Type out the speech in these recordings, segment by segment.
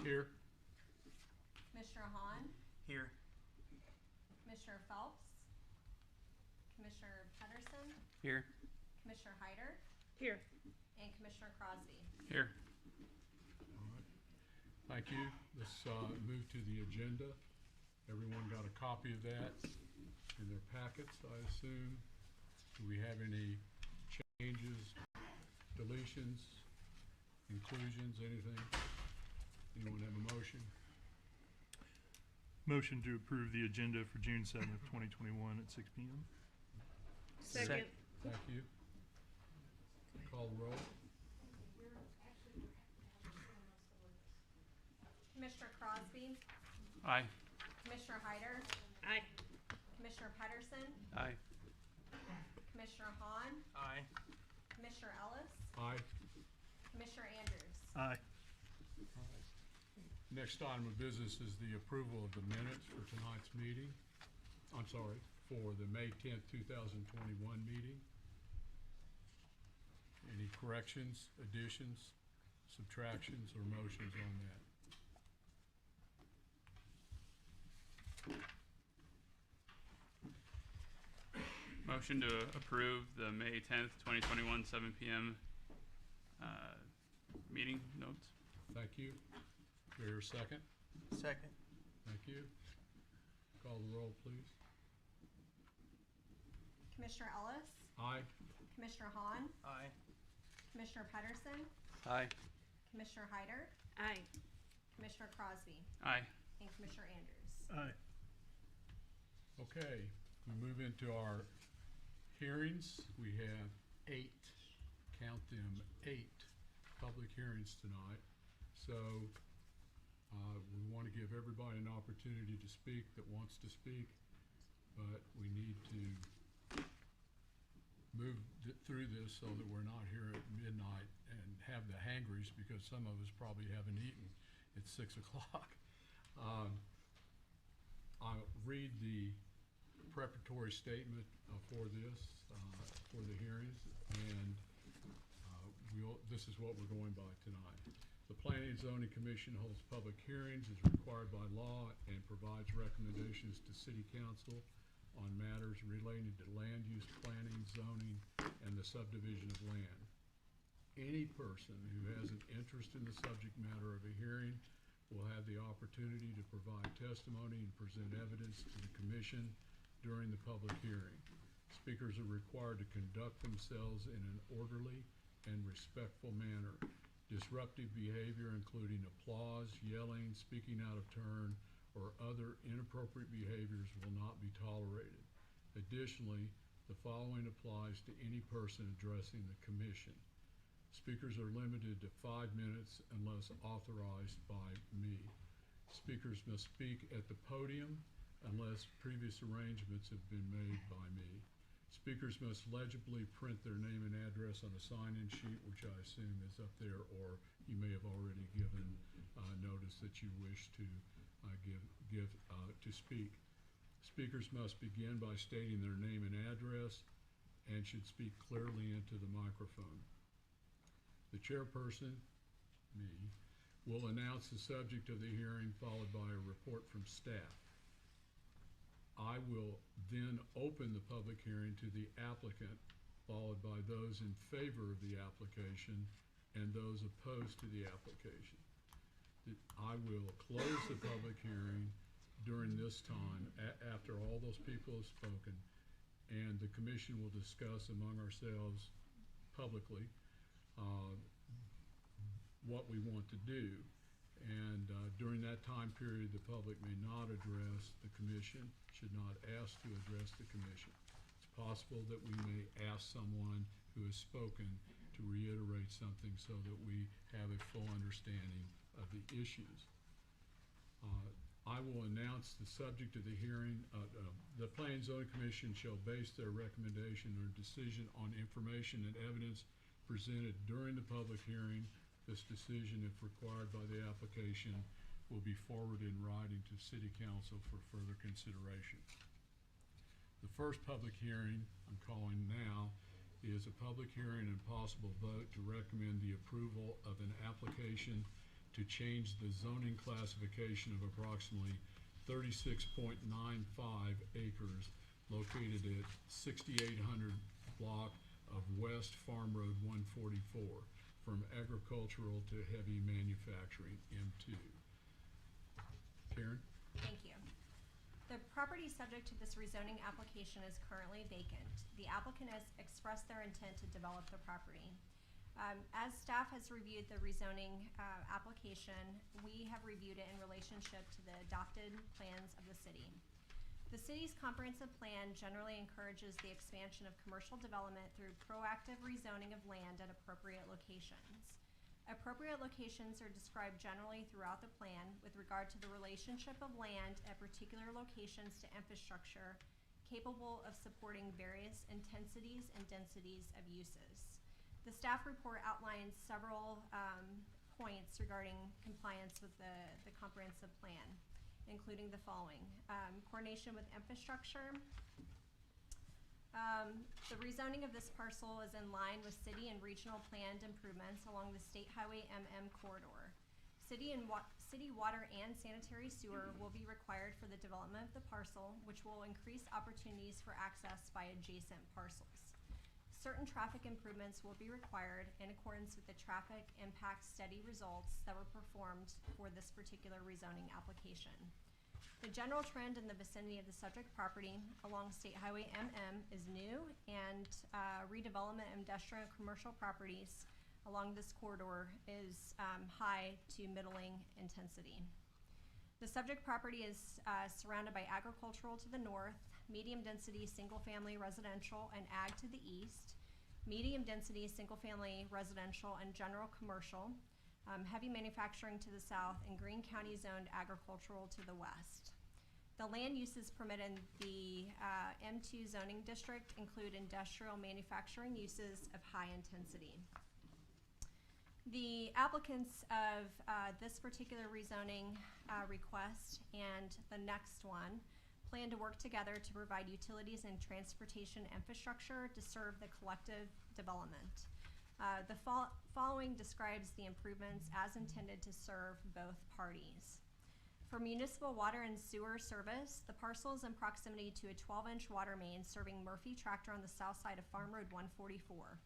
Here. Commissioner Hahn, Here. Commissioner Phelps, Commissioner Pedersen, Here. Commissioner Hyder, Here. and Commissioner Crosby. Here. All right. Thank you. Let's move to the agenda. Everyone got a copy of that in their packets, I assume. Do we have any changes, deletions, inclusions, anything? Anyone have a motion? Motion to approve the agenda for June 7th, 2021 at 6 p.m. Second. Thank you. Call the roll. Commissioner Crosby, Aye. Commissioner Hyder, Aye. Commissioner Pedersen, Aye. Commissioner Hahn, Aye. Commissioner Ellis, Aye. Commissioner Andrews. Aye. Next item of business is the approval of the minutes for tonight's meeting. I'm sorry, for the May 10th, 2021 meeting. Any corrections, additions, subtractions, or motions on that? Motion to approve the May 10th, 2021, 7 p.m. Meeting notes. Thank you. Do I hear a second? Second. Thank you. Call the roll, please. Commissioner Ellis, Aye. Commissioner Hahn, Aye. Commissioner Pedersen, Aye. Commissioner Hyder, Aye. Commissioner Crosby, Aye. and Commissioner Andrews. Aye. Okay, we move into our hearings. We have 8, count them, 8 public hearings tonight. So we want to give everybody an opportunity to speak that wants to speak, but we need to move through this so that we're not here at midnight and have the hangries, because some of us probably haven't eaten. It's 6 o'clock. I'll read the preparatory statement for this, for the hearings, and this is what we're going by tonight. The Planning and Zoning Commission holds public hearings as required by law and provides recommendations to City Council on matters relating to land use planning, zoning, and the subdivision of land. Any person who has an interest in the subject matter of a hearing will have the opportunity to provide testimony and present evidence to the Commission during the public hearing. Speakers are required to conduct themselves in an orderly and respectful manner. Disruptive behavior, including applause, yelling, speaking out of turn, or other inappropriate behaviors will not be tolerated. Additionally, the following applies to any person addressing the Commission. Speakers are limited to 5 minutes unless authorized by me. Speakers must speak at the podium unless previous arrangements have been made by me. Speakers must legibly print their name and address on a sign-in sheet, which I assume is up there, or you may have already given notice that you wish to to speak. Speakers must begin by stating their name and address and should speak clearly into the microphone. The chairperson, me, will announce the subject of the hearing, followed by a report from staff. I will then open the public hearing to the applicant, followed by those in favor of the application and those opposed to the application. I will close the public hearing during this time, after all those people have spoken, and the Commission will discuss among ourselves publicly what we want to do. And during that time period, the public may not address the Commission, should not ask to address the Commission. It's possible that we may ask someone who has spoken to reiterate something so that we have a full understanding of the issues. I will announce the subject of the hearing. The Planning and Zoning Commission shall base their recommendation or decision on information and evidence presented during the public hearing. This decision, if required by the application, will be forwarded in writing to City Council for further consideration. The first public hearing I'm calling now is a public hearing and possible vote to recommend the approval of an application to change the zoning classification of approximately 36.95 acres located at 6800 block of West Farm Road 144 from agricultural to heavy manufacturing, M2. Karen? Thank you. The property subject to this rezoning application is currently vacant. The applicant has expressed their intent to develop the property. As staff has reviewed the rezoning application, we have reviewed it in relationship to the adopted plans of the city. The city's comprehensive plan generally encourages the expansion of commercial development through proactive rezoning of land at appropriate locations. Appropriate locations are described generally throughout the plan with regard to the relationship of land at particular locations to infrastructure capable of supporting various intensities and densities of uses. The staff report outlines several points regarding compliance with the comprehensive plan, including the following. Coordination with infrastructure. The rezoning of this parcel is in line with city and regional planned improvements along the State Highway MM corridor. City water and sanitary sewer will be required for the development of the parcel, which will increase opportunities for access by adjacent parcels. Certain traffic improvements will be required in accordance with the traffic impact study results that were performed for this particular rezoning application. The general trend in the vicinity of the subject property along State Highway MM is new, and redevelopment of industrial and commercial properties along this corridor is high to middling intensity. The subject property is surrounded by agricultural to the north, medium density single-family residential and ag to the east, medium density single-family residential and general commercial, heavy manufacturing to the south, and Greene County zoned agricultural to the west. The land uses permitted in the M2 zoning district include industrial manufacturing uses of high intensity. The applicants of this particular rezoning request and the next one plan to work together to provide utilities and transportation infrastructure to serve the collective development. The following describes the improvements as intended to serve both parties. For municipal water and sewer service, the parcel is in proximity to a 12-inch water main serving Murphy Tractor on the south side of Farm Road 144.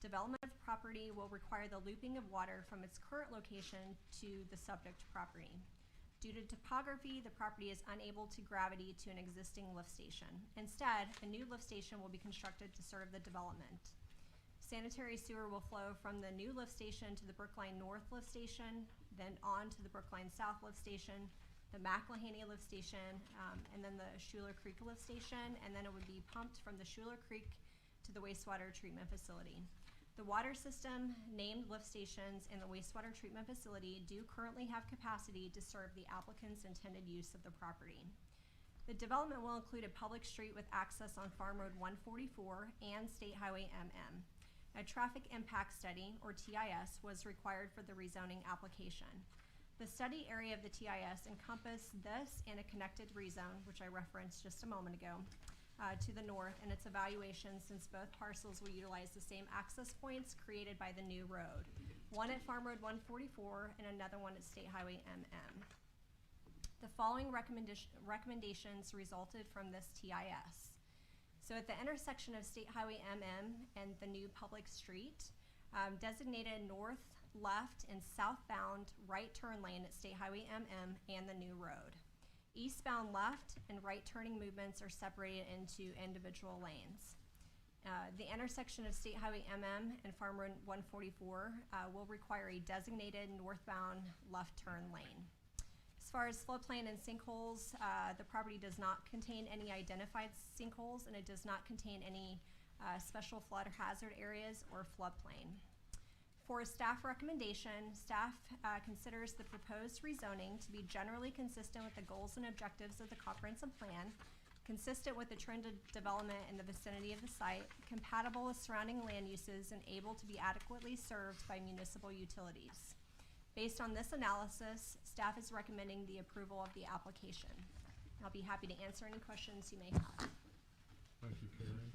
Development of property will require the looping of water from its current location to the subject property. Due to topography, the property is unable to gravity to an existing lift station. Instead, a new lift station will be constructed to serve the development. Sanitary sewer will flow from the new lift station to the Brookline North lift station, then on to the Brookline South lift station, the McElhaney lift station, and then the Schuler Creek lift station, and then it would be pumped from the Schuler Creek to the wastewater treatment facility. The water system, named lift stations, and the wastewater treatment facility do currently have capacity to serve the applicant's intended use of the property. The development will include a public street with access on Farm Road 144 and State Highway MM. A traffic impact study, or TIS, was required for the rezoning application. The study area of the TIS encompassed this and a connected rezone, which I referenced just a moment ago, to the north, and its evaluation since both parcels will utilize the same access points created by the new road. One at Farm Road 144 and another one at State Highway MM. The following recommendations resulted from this TIS. So at the intersection of State Highway MM and the new public street, designated north, left, and southbound right turn lane at State Highway MM and the new road. Eastbound left and right turning movements are separated into individual lanes. The intersection of State Highway MM and Farm Road 144 will require a designated northbound left turn lane. As far as floodplain and sinkholes, the property does not contain any identified sinkholes, and it does not contain any special flood hazard areas or floodplain. For a staff recommendation, staff considers the proposed rezoning to be generally consistent with the goals and objectives of the comprehensive plan, consistent with the trend of development in the vicinity of the site, compatible with surrounding land uses, and able to be adequately served by municipal utilities. Based on this analysis, staff is recommending the approval of the application. I'll be happy to answer any questions you may have. Thank you, Karen.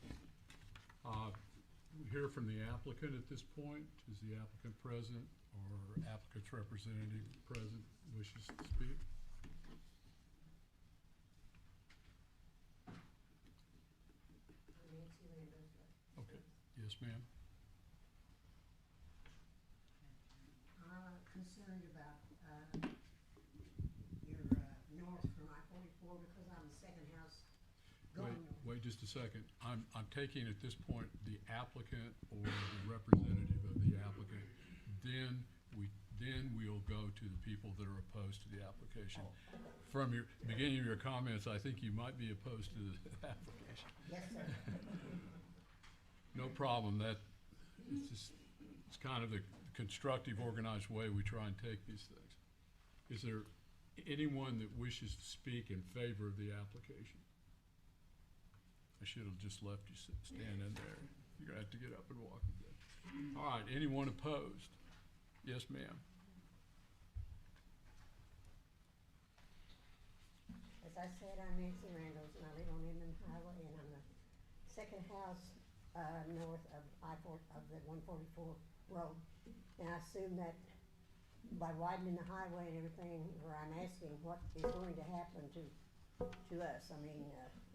We hear from the applicant at this point. Is the applicant present or applicant's representative present wishes to speak? Okay, yes, ma'am. I'm concerned about, your, north from I-44 because I'm the second house going north. Wait just a second. I'm taking at this point the applicant or the representative of the applicant. Then we'll go to the people that are opposed to the application. From your beginning of your comments, I think you might be opposed to the application. Yes, sir. No problem. It's kind of the constructive, organized way we try and take these things. Is there anyone that wishes to speak in favor of the application? I should have just left you standing there. You're gonna have to get up and walk again. All right, anyone opposed? Yes, ma'am. As I said, I'm Nancy Randalls, and I live on Inman Highway, and I'm the second house, north of of the 144 road. And I assume that by widening the highway and everything, where I'm asking what is going to happen to us. I mean,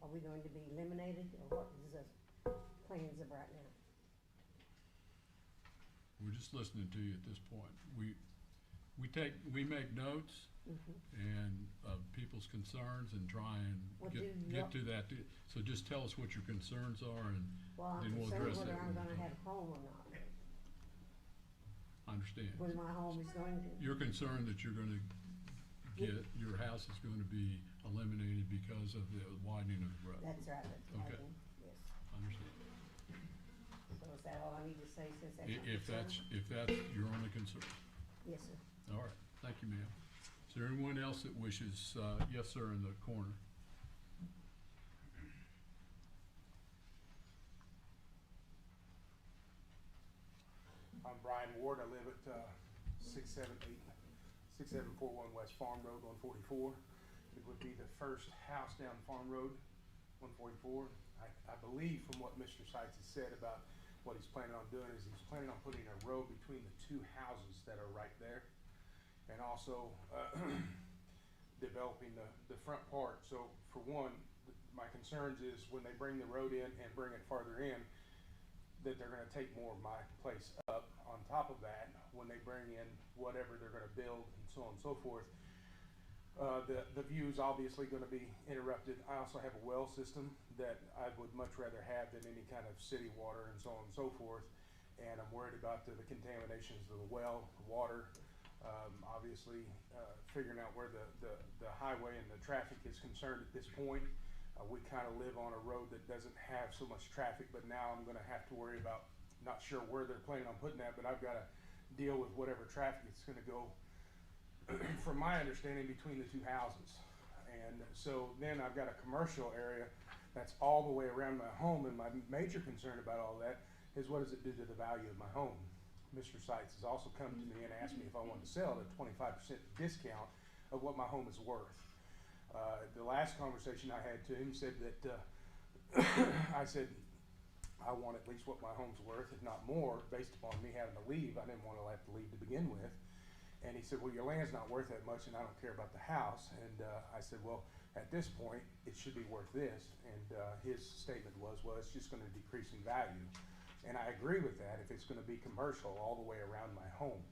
are we going to be eliminated, or what is the plans of right now? We're just listening to you at this point. We make notes and people's concerns and try and Well, get to that. So just tell us what your concerns are and Well, I'm then we'll concerned address whether that I'm when we gonna talk. have a home or not, I understand. whether my home is going to. You're concerned that you're gonna your house is gonna be eliminated because of the widening of the road. That's right, that's Okay. right, yes. I understand. So is that all I need to say since that's my If concern? that's your only concern. Yes, sir. All right, thank you, ma'am. Is there anyone else that wishes, yes, sir, in the corner? I'm Brian Ward. I live at 6741 West Farm Road, 144. It would be the first house down Farm Road, 144. I believe from what Mr. Seitz has said about what he's planning on doing is he's planning on putting a road between the two houses that are right there, and also developing the front part. So for one, my concerns is when they bring the road in and bring it farther in, that they're gonna take more of my place up. On top of that, when they bring in whatever they're gonna build and so on and so forth, the view's obviously gonna be interrupted. I also have a well system that I would much rather have than any kind of city water and so on and so forth. And I'm worried about the contaminations of the well, the water, obviously, figuring out where the highway and the traffic is concerned at this point. We kind of live on a road that doesn't have so much traffic, but now I'm gonna have to worry about, not sure where they're planning on putting that, but I've gotta deal with whatever traffic is gonna go, from my understanding, between the two houses. And so then I've got a commercial area that's all the way around my home, and my major concern about all that is what does it do to the value of my home? Mr. Seitz has also come to me and asked me if I wanted to sell at a 25% discount of what my home is worth. The last conversation I had to him said that, I said, I want at least what my home's worth, if not more, based upon me having to leave. I didn't want to have to leave to begin with. And he said, well, your land's not worth that much and I don't care about the house. And I said, well, at this point, it should be worth this. And his statement was, well, it's just gonna decrease in value. And I agree with that if it's gonna be commercial all the way around my home.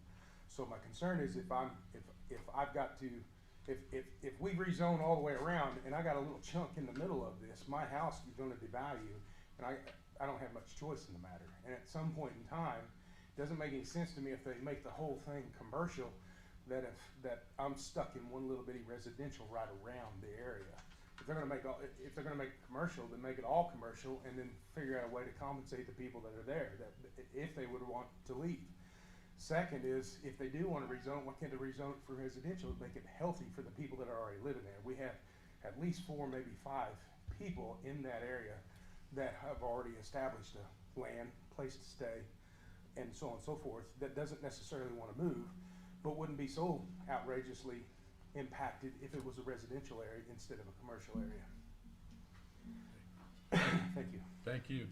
So my concern is if I've got to, if we rezone all the way around and I got a little chunk in the middle of this, my house is gonna devalue, and I don't have much choice in the matter. And at some point in time, it doesn't make any sense to me if they make the whole thing commercial, that I'm stuck in one little bitty residential right around the area. If they're gonna make it commercial, then make it all commercial, and then figure out a way to compensate the people that are there, that if they would want to leave. Second is, if they do want to rezone, why can't they rezone it for residential and make it healthy for the people that are already living there? We have at least 4, maybe 5 people in that area that have already established a land, place to stay, and so on and so forth, that doesn't necessarily want to move, but wouldn't be so outrageously impacted if it was a residential area instead of a commercial area. Thank you. Thank you.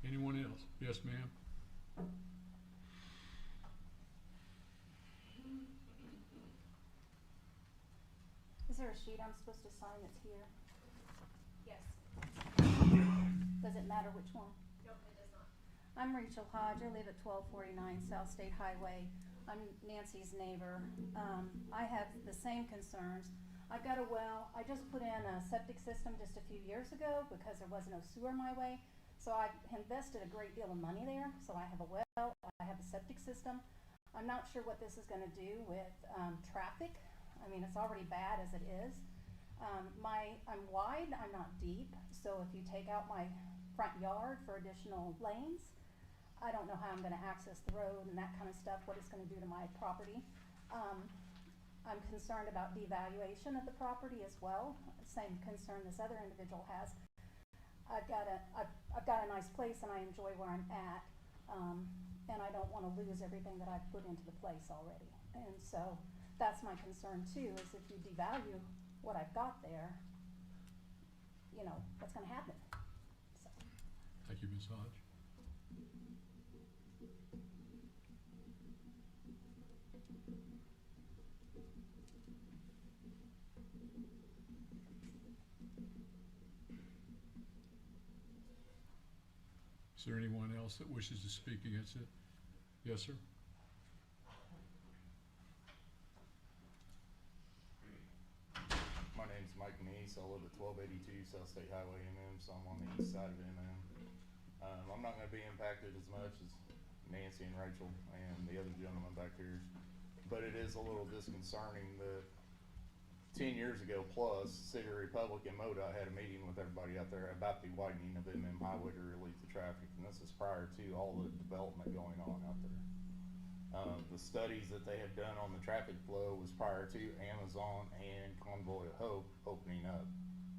Anyone else? Yes, ma'am? there a sheet I'm supposed to sign that's here? Yes. Does it matter which one? Nope, it does not. I'm Rachel Hodge. I live at 1249 South State Highway. I'm Nancy's neighbor. I have the same concerns. I've got a well. I just put in a septic system just a few years ago because there was no sewer my way. So I invested a great deal of money there. So I have a well, I have a septic system. I'm not sure what this is going to do with traffic. I mean, it's already bad as it is. I'm wide, I'm not deep. So if you take out my front yard for additional lanes, I don't know how I'm gonna access the road and that kind of stuff, what it's gonna do to my property. I'm concerned about devaluation of the property as well, same concern this other individual has. I've got a nice place and I enjoy where I'm at, and I don't wanna lose everything that I've put into the place already. And so, that's my concern too, is if you devalue what I've got there, you know, what's gonna happen? So. Thank you, Ms. Hodge. Is there anyone else that wishes to speak against it? Yes, sir? My name's Mike Neese. I live at 1282 South State Highway so I'm on the east side of I'm not gonna be impacted as much as Nancy and Rachel and the other gentleman back here, but it is a little disconcerting that 10 years ago plus, City of Republic and MoDOT had a meeting with everybody out there about the widening of Highway to relieve the traffic, and this is prior to all the development going on out there. The studies that they have done on the traffic flow was prior to Amazon and Convoy of Hope opening up,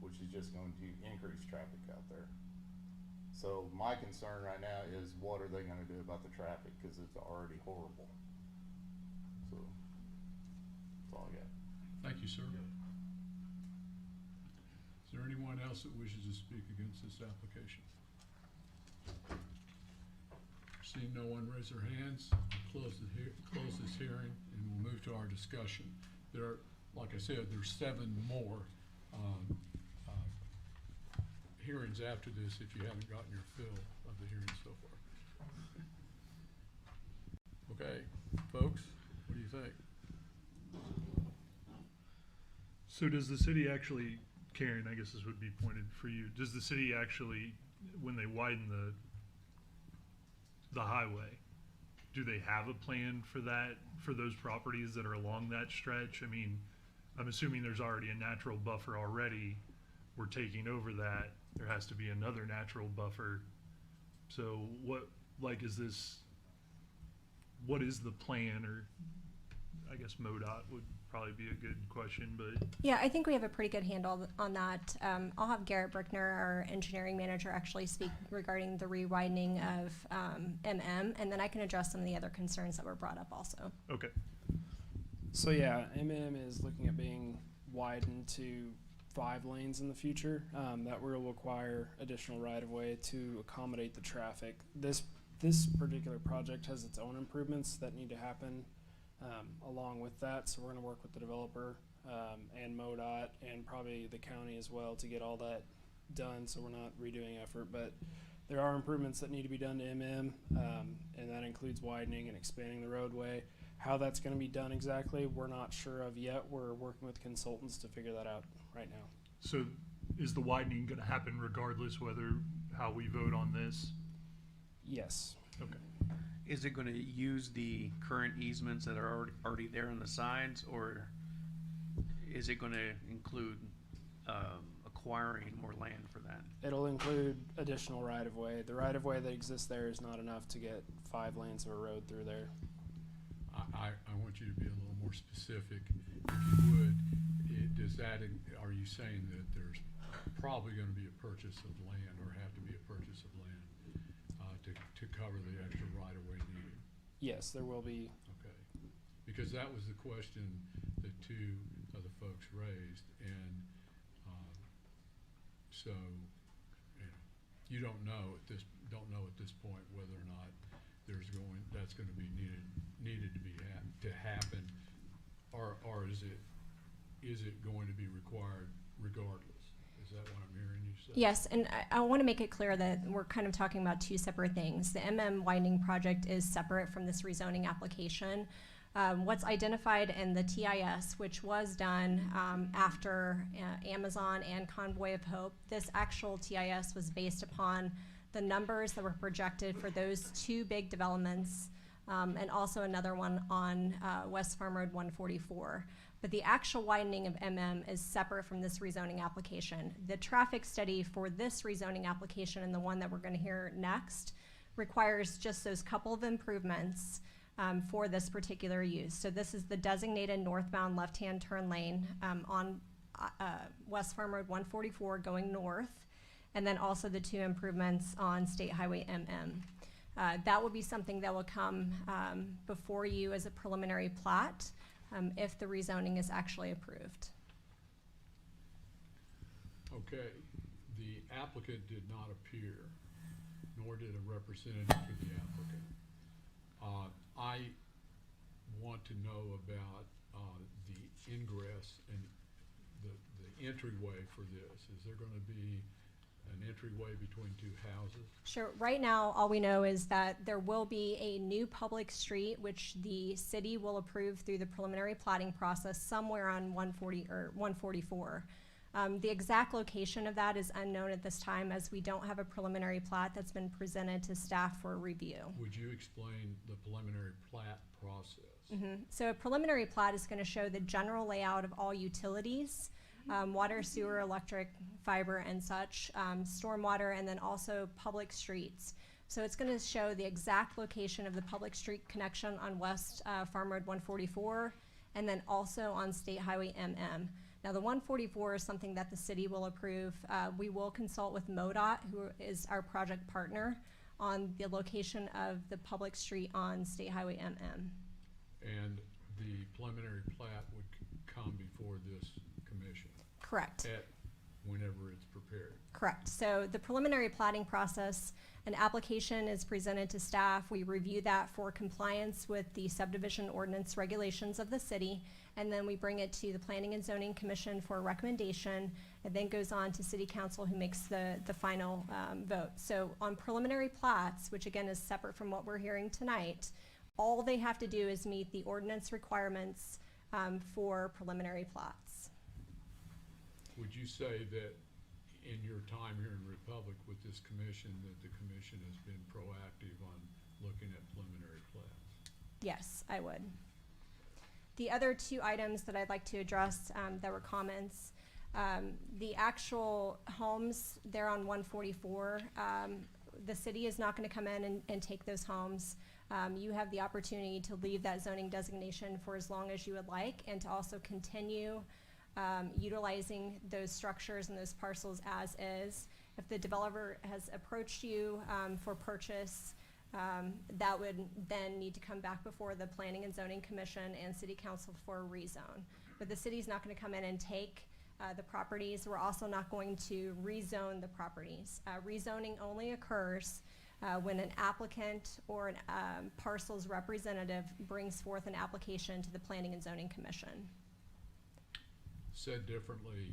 which is just going to increase traffic out there. So my concern right now is what are they gonna do about the traffic, cause it's already horrible. So, that's all I got. Thank you, sir. Is there anyone else that wishes to speak against this application? Seeing no one raise their hands, I'll close this hearing and we'll move to our discussion. There are, like I said, there's 7 more hearings after this if you haven't gotten your fill of the hearings so far. Okay, folks, what do you think? So does the city actually, Karen, I guess this would be pointed for you, does the city actually, when they widen the highway, do they have a plan for that, for those properties that are along that stretch? I mean, I'm assuming there's already a natural buffer already. We're taking over that. There has to be another natural buffer. So what is the plan, or I guess MoDOT would probably be a good question, but. Yeah, I think we have a pretty good handle on that. I'll have Garrett Brickner, our engineering manager, actually speak regarding the re-widening of MM, and then I can address some of the other concerns that were brought up also. Okay. So yeah, MM is looking at being widened to 5 lanes in the future. That will require additional right-of-way to accommodate the traffic. This particular project has its own improvements that need to happen along with that. So we're going to work with the developer and MoDOT and probably the county as well to get all that done. So we're not redoing effort, but there are improvements that need to be done to MM, and that includes widening and expanding the roadway. How that's going to be done exactly, we're not sure of yet. We're working with consultants to figure that out right now. So is the widening going to happen regardless how we vote on this? Yes. Okay. Is it going to use the current easements that are already there on the sides, or is it going to include acquiring more land for that? It'll include additional right-of-way. The right-of-way that exists there is not enough to get 5 lanes of a road through there. I want you to be a little more specific, if you would. Are you saying that there's probably going to be a purchase of land, or have to be a purchase of land to cover the extra right-of-way needed? Yes, there will be. Okay, because that was the question that 2 of the folks raised, and so you don't know at this point whether or not that's going to be needed to happen, or is it is it going to be required regardless? Is that what I'm hearing you say? Yes, and I want to make it clear that we're kind of talking about two separate things. The Widening project is separate from this rezoning application. What's identified in the TIS, which was done after Amazon and Convoy of Hope, this actual TIS was based upon the numbers that were projected for those two big developments, and also another one on West Farm Road 144. But the actual widening of is separate from this rezoning application. The traffic study for this rezoning application and the one that we're going to hear next requires just those couple of improvements for this particular use. So this is the designated northbound left-hand turn lane on West Farm Road 144 going north, and then also the two improvements on State Highway That will be something that will come before you as a preliminary plat if the rezoning is actually approved. Okay, the applicant did not appear, nor did a representative for the applicant. I want to know about the ingress and the entryway for this. Is there going to be an entryway between two houses? Sure. Right now, all we know is that there will be a new public street, which the city will approve through the preliminary platting process somewhere on 140 or 144. The exact location of that is unknown at this time, as we don't have a preliminary plat that's been presented to staff for review. Would you explain the preliminary plat process? So a preliminary plat is going to show the general layout of all utilities, water, sewer, electric, fiber, and such, stormwater, and then also public streets. So it's going to show the exact location of the public street connection on West Farm Road 144, and then also on State Highway Now the 144 is something that the city will approve. We will consult with MoDOT, who is our project partner, on the location of the public street on State Highway And the preliminary plat would come before this commission? Correct. At whenever it's prepared? Correct. So the preliminary platting process, an application is presented to staff. We review that for compliance with the subdivision ordinance regulations of the city, and then we bring it to the Planning and Zoning Commission for a recommendation. It then goes on to City Council, who makes the final vote. So on preliminary plats, which again is separate from what we're hearing tonight, all they have to do is meet the ordinance requirements for preliminary plats. Would you say that in your time here in Republic with this commission, that the commission has been proactive on looking at preliminary plats? Yes, I would. The other two items that I'd like to address that were comments, the actual homes there on 144, the city is not going to come in and take those homes. You have the opportunity to leave that zoning designation for as long as you would like, and to also continue utilizing those structures and those parcels as is. If the developer has approached you for purchase, that would then need to come back before the Planning and Zoning Commission and City Council for a rezone. But the city's not going to come in and take the properties. We're also not going to rezone the properties. Rezoning only occurs when an applicant or an parcel's representative brings forth an application to the Planning and Zoning Commission. Said differently,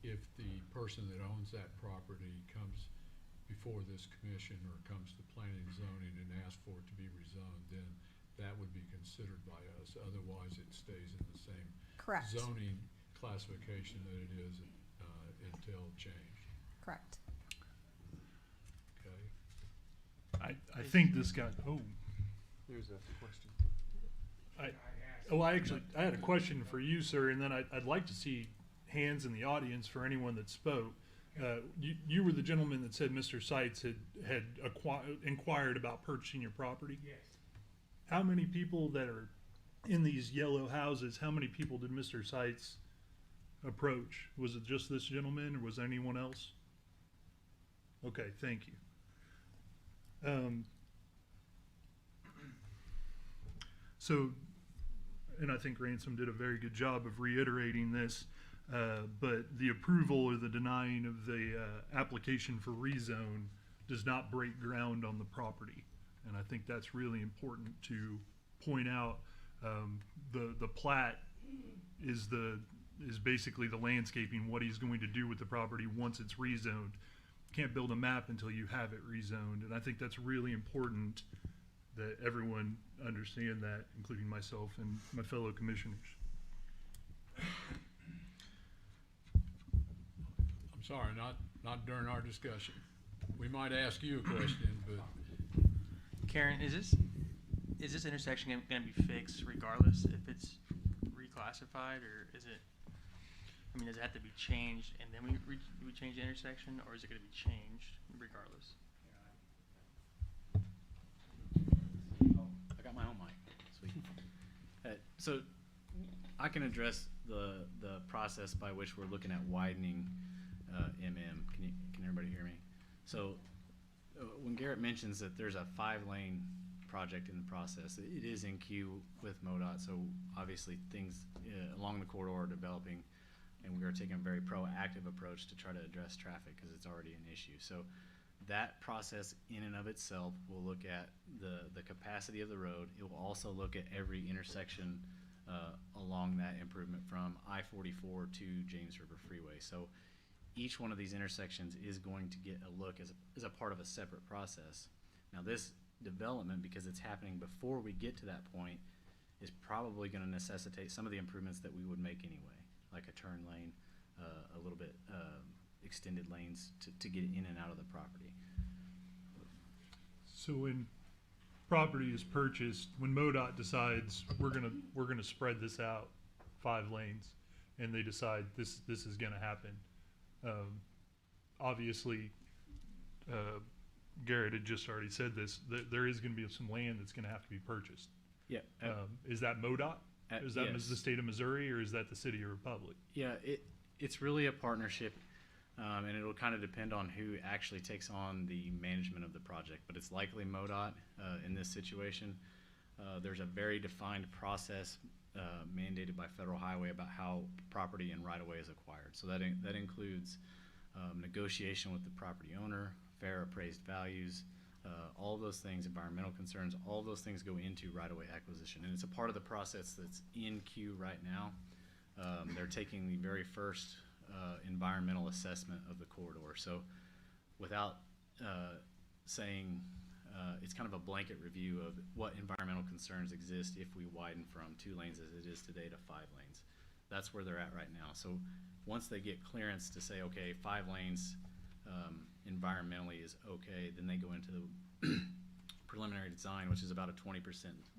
if the person that owns that property comes before this commission or comes to planning and zoning and asks for it to be rezoned, then that would be considered by us. Otherwise, it stays in the same Correct. zoning classification that it is until changed. Correct. Okay. I think this got, There's a question. I had a question for you, sir, and then I'd like to see hands in the audience for anyone that spoke. You were the gentleman that said Mr. Seitz had inquired about purchasing your property? Yes. How many people that are in these yellow houses, how many people did Mr. Seitz approach? Was it just this gentleman, or was there anyone else? Okay, thank you. So, and I think Ransom did a very good job of reiterating this, but the approval or the denying of the application for rezone does not break ground on the property. And I think that's really important to point out. The plat is the is basically the landscaping, what he's going to do with the property once it's rezoned. Can't build a map until you have it rezoned, and I think that's really important that everyone understand that, including myself and my fellow commissioners. I'm sorry, not during our discussion. We might ask you a question, but Karen, is this intersection gonna be fixed regardless if it's reclassified, or is it? I mean, does it have to be changed and then we change the intersection, or is it gonna be changed regardless? I got my own mic. Sweet. So I can address the process by which we're looking at widening MM. Can everybody hear me? So when Garrett mentions that there's a 5-lane project in the process, it is in queue with MoDOT. So obviously things along the corridor are developing, and we are taking a very proactive approach to try to address traffic because it's already an issue. So that process in and of itself will look at the capacity of the road. It will also look at every intersection along that improvement from I-44 to James River Freeway. So each one of these intersections is going to get a look as a part of a separate process. Now this development, because it's happening before we get to that point, is probably going to necessitate some of the improvements that we would make anyway, like a turn lane, a little bit extended lanes to get in and out of the property. So when property is purchased, when MoDOT decides we're gonna spread this out 5 lanes, and they decide this is gonna happen, obviously, Garrett had just already said this, that there is gonna be some land that's gonna have to be purchased. Yeah. Is that MoDOT? Is that yes. the state of Missouri, or is that the city of Republic? Yeah, it's really a partnership, and it'll kind of depend on who actually takes on the management of the project, but it's likely MoDOT in this situation. There's a very defined process mandated by federal highway about how property and right-of-way is acquired. So that includes negotiation with the property owner, fair appraised values, all of those things, environmental concerns, all of those things go into right-of-way acquisition. And it's a part of the process that's in queue right now. They're taking the very first environmental assessment of the corridor. So without saying, it's kind of a blanket review of what environmental concerns exist if we widen from 2 lanes as it is today to 5 lanes. That's where they're at right now. So once they get clearance to say, okay, 5 lanes environmentally is okay, then they go into the preliminary design, which is about a 20%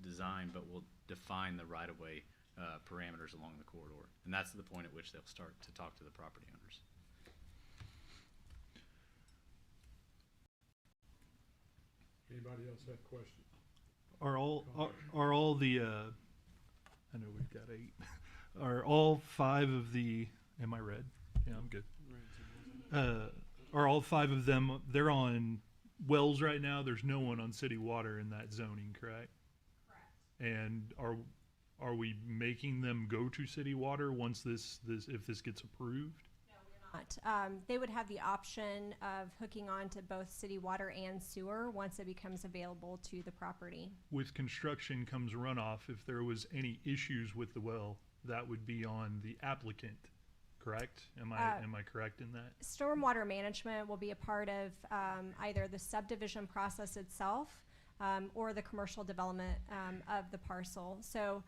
design, but will define the right-of-way parameters along the corridor. And that's the point at which they'll start to talk to the property owners. anybody else have questions? Are all the I know we've got 8. Are all 5 of the, am I red? Yeah, I'm good. Are all 5 of them, they're on wells right now? There's no one on city water in that zoning, correct? Correct. And are we making them go to city water once if this gets approved? No, we're not. They would have the option of hooking on to both city water and sewer once it becomes available to the property. With construction comes runoff. If there was any issues with the well, that would be on the applicant, correct? Am I correct in that? Stormwater management will be a part of either the subdivision process itself or the commercial development of the parcel. So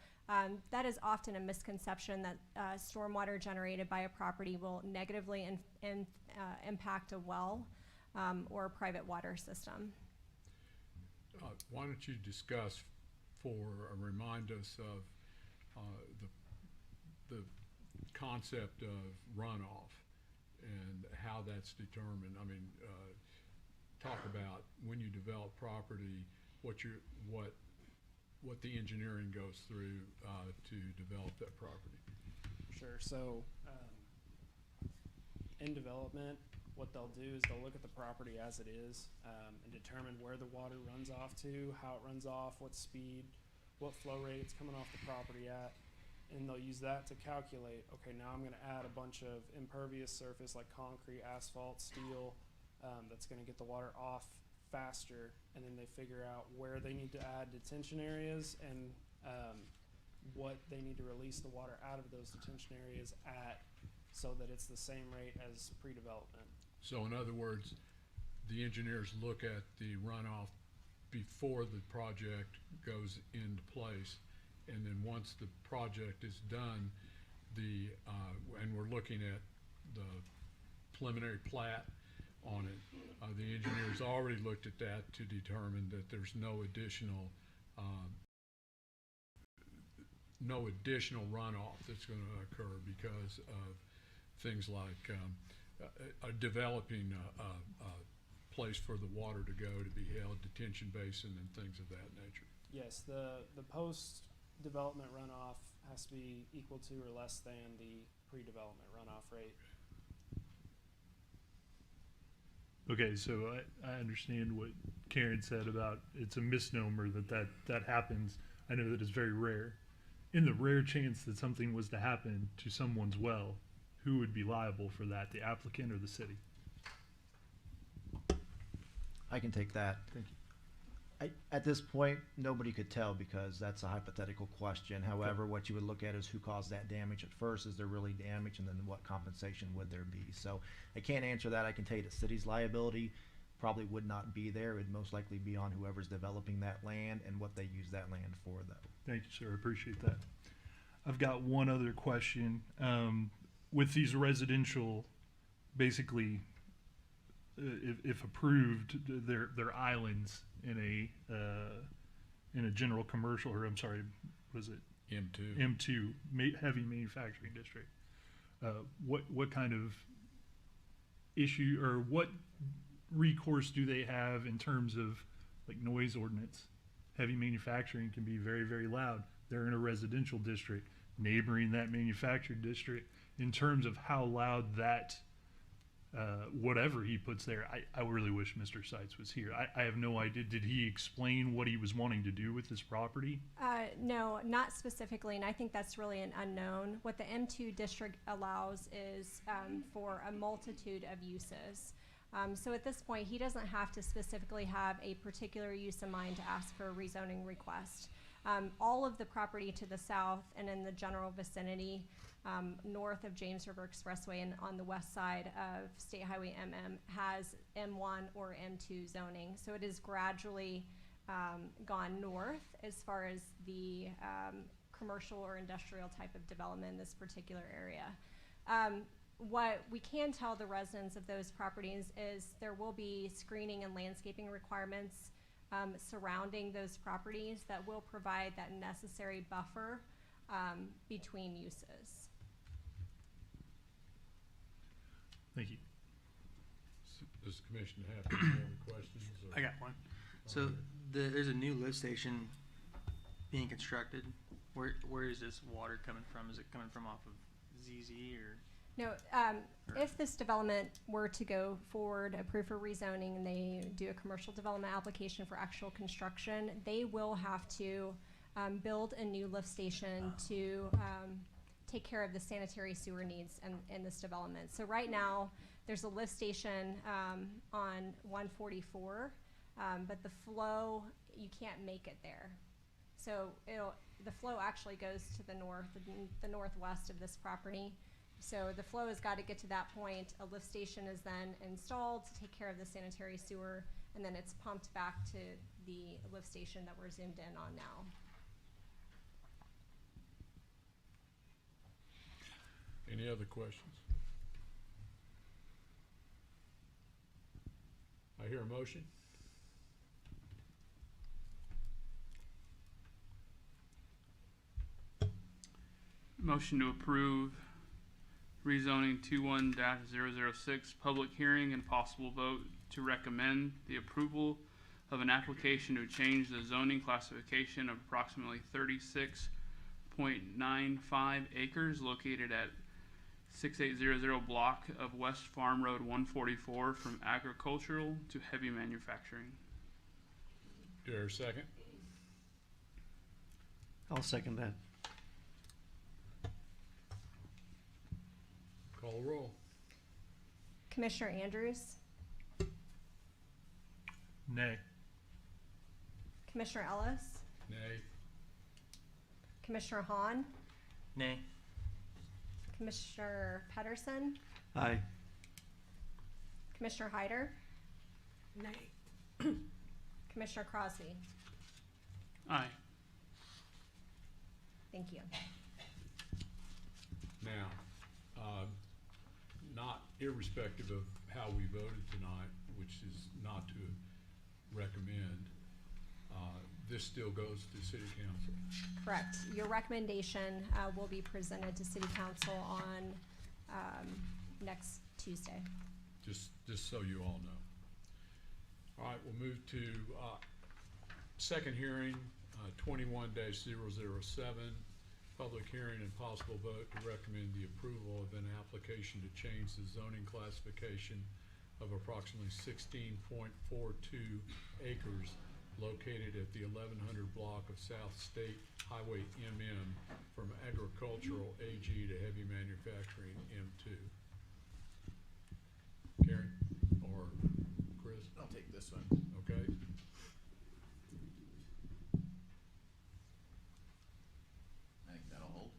that is often a misconception that stormwater generated by a property will negatively impact a well or a private water system. Why don't you discuss remind us of the concept of runoff and how that's determined. I mean, talk about when you develop property, what the engineering goes through to develop that property. Sure. So in development, what they'll do is they'll look at the property as it is and determine where the water runs off to, how it runs off, what speed, what flow rate it's coming off the property at. And they'll use that to calculate, okay, now I'm going to add a bunch of impervious surface like concrete, asphalt, steel, that's going to get the water off faster. And then they figure out where they need to add detention areas and what they need to release the water out of those detention areas at, so that it's the same rate as pre-development. So in other words, the engineers look at the runoff before the project goes into place, and then once the project is done, and we're looking at the preliminary plat on it, the engineers already looked at that to determine that there's no additional runoff that's going to occur because of things like developing a place for the water to go to be held, detention basin and things of that nature. Yes, the post-development runoff has to be equal to or less than the pre-development runoff rate. Okay, so I understand what Karen said about it's a misnomer that happens. I know that it's very rare. In the rare chance that something was to happen to someone's well, who would be liable for that, the applicant or the city? I can take that. Thank you. At this point, nobody could tell because that's a hypothetical question. However, what you would look at is who caused that damage at first. Is there really damage? And then what compensation would there be? So I can't answer that. I can tell you the city's liability probably would not be there. It would most likely be on whoever's developing that land and what they use that land for, though. Thank you, sir. I appreciate that. I've got one other question. With these residential, basically, if approved, they're islands in a general commercial, or I'm sorry, was it M2. M2 heavy manufacturing district. What kind of issue or what recourse do they have in terms of like noise ordinance? Heavy manufacturing can be very, very loud. They're in a residential district neighboring that manufactured district. In terms of how loud that whatever he puts there, I really wish Mr. Seitz was here. I have no idea. Did he explain what he was wanting to do with this property? No, not specifically, and I think that's really an unknown. What the M2 district allows is for a multitude of uses. So at this point, he doesn't have to specifically have a particular use in mind to ask for a rezoning request. All of the property to the south and in the general vicinity, north of James River Expressway and on the west side of State Highway MM has M1 or M2 zoning. So it is gradually gone north as far as the commercial or industrial type of development in this particular area. What we can tell the residents of those properties is there will be screening and landscaping requirements surrounding those properties that will provide that necessary buffer between uses. Thank you. Does the commission have any more questions? Or? I got one. So there's a new lift station being constructed. Where is this water coming from? Is it coming from off of ZZ or? No, if this development were to go forward, approved for rezoning, and they do a commercial development application for actual construction, they will have to build a new lift station to take care of the sanitary sewer needs in this development. So right now, there's a lift station on 144, but the flow, you can't make it there. So the flow actually goes to the northwest of this property. So the flow has got to get to that point. A lift station is then installed to take care of the sanitary sewer, and then it's pumped back to the lift station that we're zoomed in on now. Any other questions? I hear a motion. Motion to approve rezoning 21-006 public hearing and possible vote to recommend the approval of an application to change the zoning classification of approximately 36.95 acres located at 6800 block of West Farm Road 144 from agricultural to heavy manufacturing. Do I hear a second? I'll second that. Call the roll. Commissioner Andrews, Nay. Commissioner Ellis, Nay. Commissioner Hahn, Nay. Commissioner Pedersen, Aye. Commissioner Hyder, Nay. Commissioner Crosby. Aye. Thank you. Now, not irrespective of how we voted tonight, which is not to recommend, this still goes to city council. Correct. Your recommendation will be presented to City Council on next Tuesday. Just so you all know. All right, we'll move to second hearing, 21-007, public hearing and possible vote to recommend the approval of an application to change the zoning classification of approximately 16.42 acres located at the 1100 block of South State Highway MM from agricultural AG to heavy manufacturing M2. Karen or Chris? I'll take this one. Okay. I think that'll hold.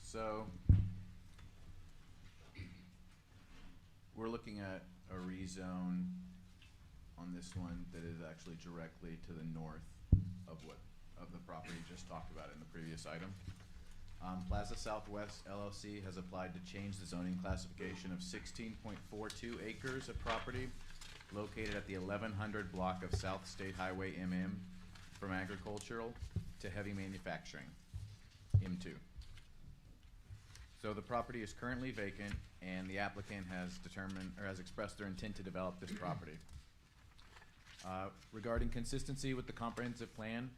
So, we're looking at a rezone on this one that is actually directly to the north of the property just talked about in the previous item. Plaza Southwest LLC has applied to change the zoning classification of 16.42 acres of property located at the 1100 block of South State Highway MM from agricultural to heavy manufacturing, M2. So the property is currently vacant and the applicant has determined or has expressed their intent to develop this property. Regarding consistency with the comprehensive plan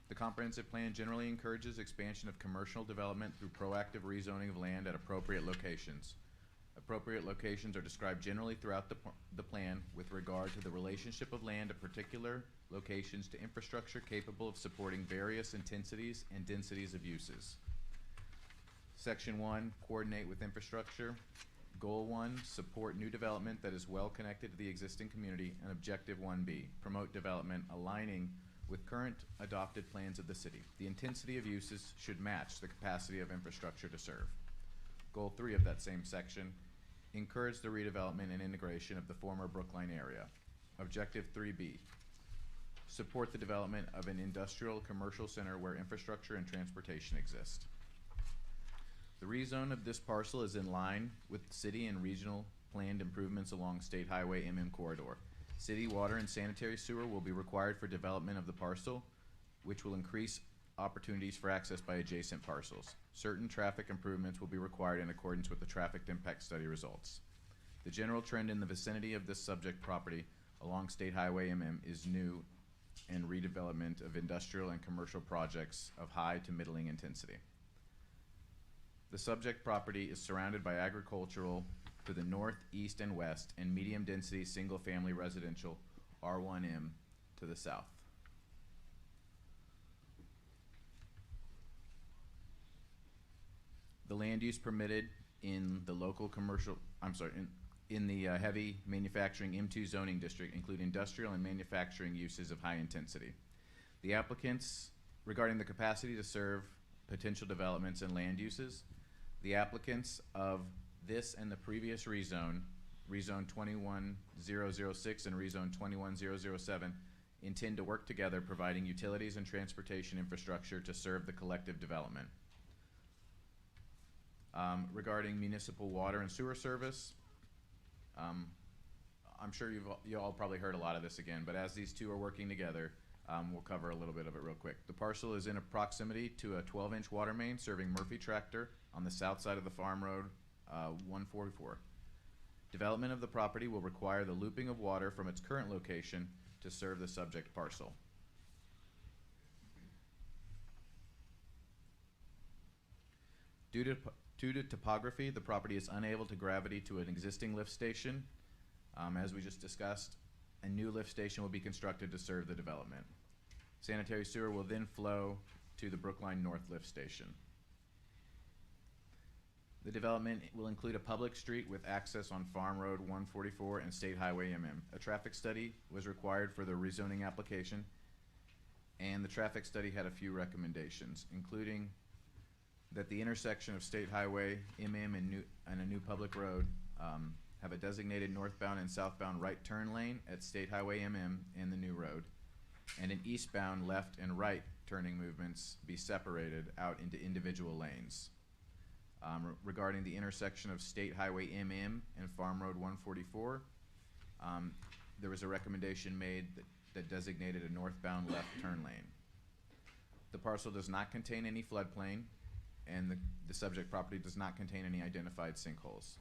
generally encourages expansion of commercial development through proactive rezoning of land at appropriate locations. Appropriate locations are described generally throughout the plan with regard to the relationship of land at particular locations to infrastructure capable of supporting various intensities and densities of uses. Section 1, coordinate with infrastructure. Goal 1, support new development that is well connected to the existing community. And Objective 1B, promote development aligning with current adopted plans of the city. The intensity of uses should match the capacity of infrastructure to serve. Goal 3 of that same section, encourage the redevelopment and integration of the former Brookline area. Objective 3B, support the development of an industrial commercial center where infrastructure and transportation exist. The rezone of this parcel is in line with city and regional planned improvements along State Highway MM corridor. City water and sanitary sewer will be required for development of the parcel, which will increase opportunities for access by adjacent parcels. Certain traffic improvements will be required in accordance with the traffic impact study results. The general trend in the vicinity of this subject property along State Highway MM is new and redevelopment of industrial and commercial projects of high to middling intensity. The subject property is surrounded by agricultural to the north, east, and west, and medium-density single-family residential R1M to the south. The land use permitted in the local commercial, in the heavy manufacturing M2 zoning district include industrial and manufacturing uses of high intensity. The applicants, regarding the capacity to serve potential developments and land uses, the applicants of this and the previous rezone, rezone 21006 and rezone 21007, intend to work together providing utilities and transportation infrastructure to serve the collective development. Regarding municipal water and sewer service, I'm sure you all probably heard a lot of this again, but as these two are working together, we'll cover a little bit of it real quick. The parcel is in a proximity to a 12-inch water main serving Murphy Tractor on the south side of the Farm Road 144. Development of the property will require the looping of water from its current location to serve the subject parcel. Due to topography, the property is unable to gravity to an existing lift station. As we just discussed, a new lift station will be constructed to serve the development. Sanitary sewer will then flow to the Brookline North lift station. The development will include a public street with access on Farm Road 144 and State Highway MM. A traffic study was required for the rezoning application, And the traffic study had a few recommendations, including that the intersection of State Highway, MM, and a new public road have a designated northbound and southbound right turn lane at State Highway MM and the new road, and an eastbound left and right turning movements be separated out into individual lanes. Regarding the intersection of State Highway MM and Farm Road 144, there was a recommendation made that designated a northbound left turn lane. The parcel does not contain any floodplain, and the subject property does not contain any identified sinkholes.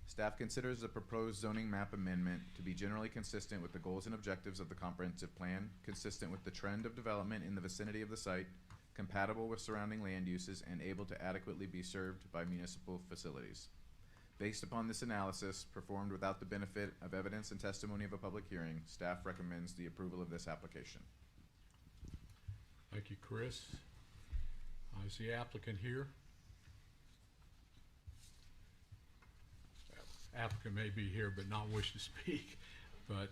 Staff considers the proposed zoning map amendment to be generally consistent with the goals and objectives of the comprehensive plan, consistent with the trend of development in the vicinity of the site, compatible with surrounding land uses, and able to adequately be served by municipal facilities. Based upon this analysis, performed without the benefit of evidence and testimony of a public hearing, staff recommends the approval of this application. Thank you, Chris. Is the applicant here? Applicant may be here but not wish to speak. But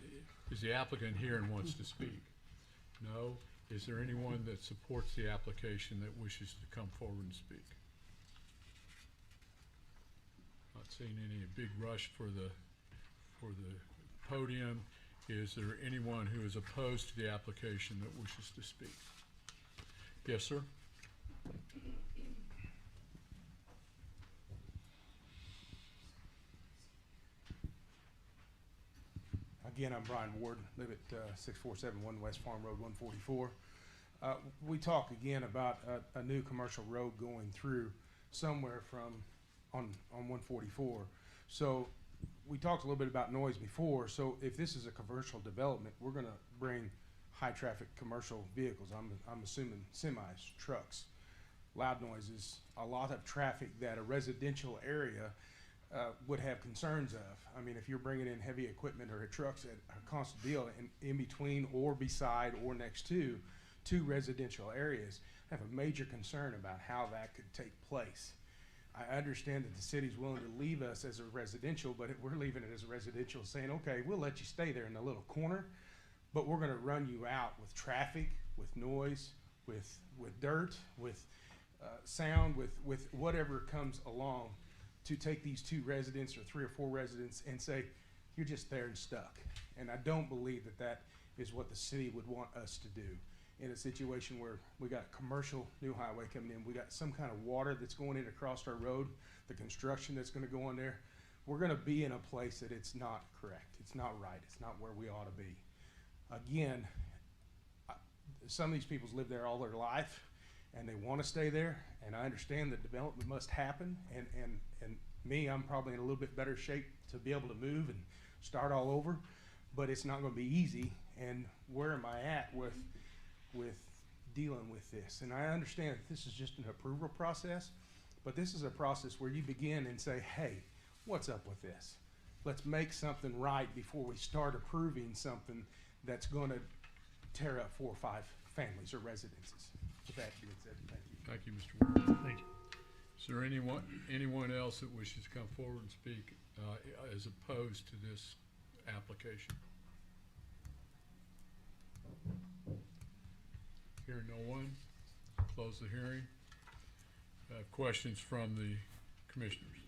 is the applicant here and wants to speak? No? Is there anyone that supports the application that wishes to come forward and speak? Not seeing any big rush for the podium. Is there anyone who is opposed to the application that wishes to speak? Yes, sir. Again, I'm Brian Ward, live at 6471 West Farm Road 144. We talk again about a new commercial road going through somewhere on 144. So we talked a little bit about noise before. So if this is a commercial development, we're going to bring high traffic commercial vehicles. I'm assuming semis, trucks, loud noises, a lot of traffic that a residential area would have concerns of. I mean, if you're bringing in heavy equipment or trucks at a constant deal in between or beside or next to two residential areas, I have a major concern about how that could take place. I understand that the city's willing to leave us as a residential, but if we're leaving it as a residential, saying, okay, we'll let you stay there in the little corner, but we're gonna run you out with traffic, with noise, with dirt, with sound, with whatever comes along, to take these two residents or 3 or 4 residents and say, you're just there and stuck. And I don't believe that that is what the city would want us to do in a situation where we got commercial new highway coming in, we got some kind of water that's going in across our road, the construction that's gonna go on there. We're gonna be in a place that it's not correct, it's not right, it's not where we ought to be. Again, some of these people's lived there all their life and they wanna stay there, and I understand that development must happen, and me, I'm probably in a little bit better shape to be able to move and start all over, but it's not gonna be easy, and where am I at with dealing with this? And I understand that this is just an approval process, but this is a process where you begin and say, hey, what's up with this? Let's make something right before we start approving something that's gonna tear up 4 or 5 families or residences. With that being said, thank you. Thank you, Mr. Ward. Thank you. Is there anyone else that wishes to come forward and speak as opposed to this application? Hearing no one, close the hearing. I have questions from the commissioners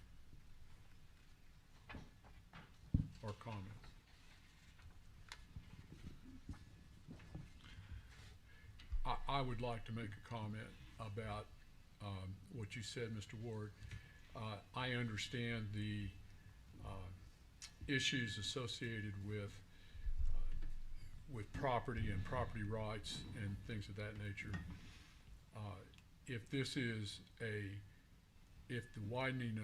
or comments. I would like to make a comment about what you said, Mr. Ward. I understand the issues associated with property and property rights and things of that nature. If this is if the widening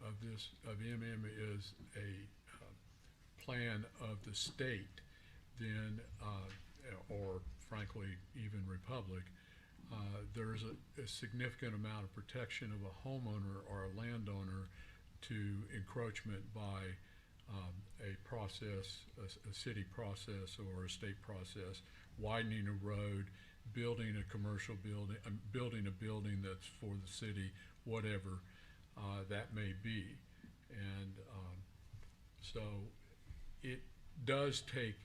of MM is a plan of the state, then or frankly even Republic, there's a significant amount of protection of a homeowner or a landowner to encroachment by a process, a city process or a state process, widening a road, building a commercial building, building a building that's for the city, whatever that may be. And so it does take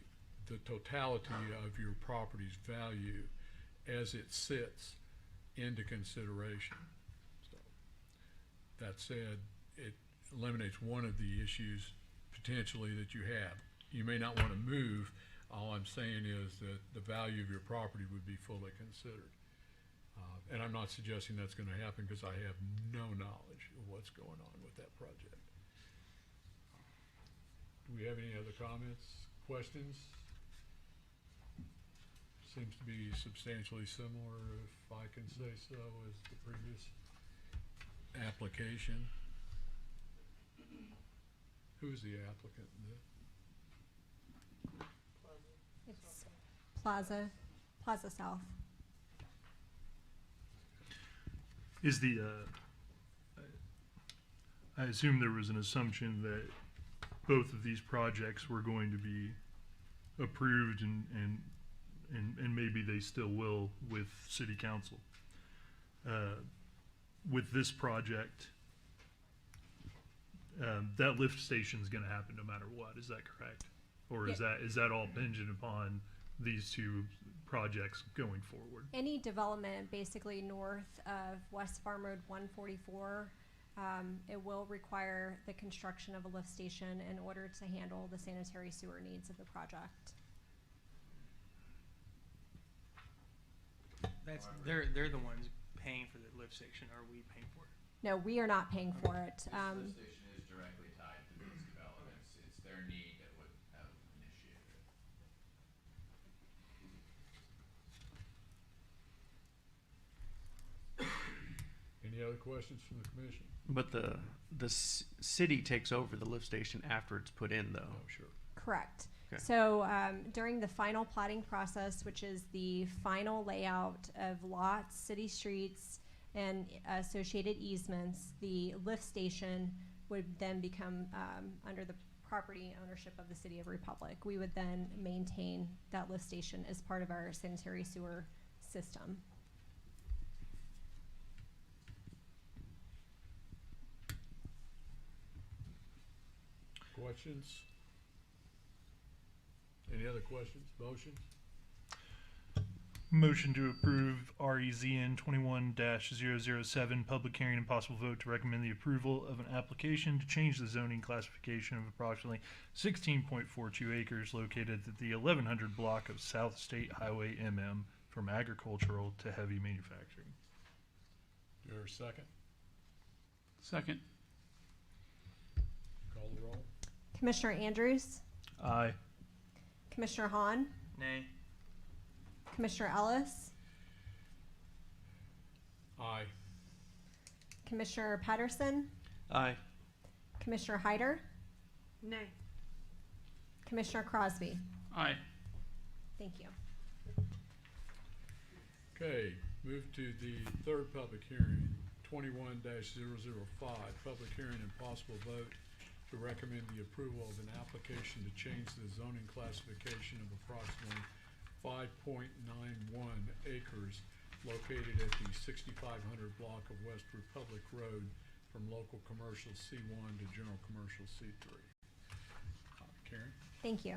the totality of your property's value as it sits into consideration. So, that said, it eliminates one of the issues potentially that you have. You may not want to move. All I'm saying is that the value of your property would be fully considered. And I'm not suggesting that's going to happen because I have no knowledge of what's going on with that project. Do we have any other comments, questions? Seems to be substantially similar, if I can say so, as the previous application. Who's the applicant in this? It's Plaza South. Is the, I assume there was an assumption that both of these projects were going to be approved and maybe they still will with city council. With this project, that lift station is gonna happen no matter what, is that correct? Or is that all contingent upon these two projects going forward? Any development basically north of West Farm Road 144, it will require the construction of a lift station in order to handle the sanitary sewer needs of the project. That's, they're the ones paying for the lift station, or are we paying for it? No, we are not paying for it. This lift station is directly tied to these developments. It's their need that would have initiated it. Any other questions from the commission? But the city takes over the lift station after it's put in, though. Oh, sure. Correct. Okay. So during the final platting process, which is the final layout of lots, city streets, and associated easements, the lift station would then become under the property ownership of the City of Republic. We would then maintain that lift station as part of our sanitary sewer system. Questions? Any other questions? Motion? Motion to approve REZN 21-007, public hearing and possible vote to recommend the approval of an application to change the zoning classification of approximately 16.42 acres located at the 1100 block of South State Highway MM from agricultural to heavy manufacturing. Is there a second? Second. Call the roll. Commissioner Andrews, Aye. Commissioner Hahn, Nay. Commissioner Ellis, Aye. Commissioner Patterson, Aye. Commissioner Hyder, Nay. Commissioner Crosby. Aye. Thank you. Okay, move to the third public hearing, 21-005, public hearing and possible vote to recommend the approval of an application to change the zoning classification of approximately 5.91 acres located at the 6500 block of West Republic Road from local commercial C1 to general commercial C3. Karen? Thank you.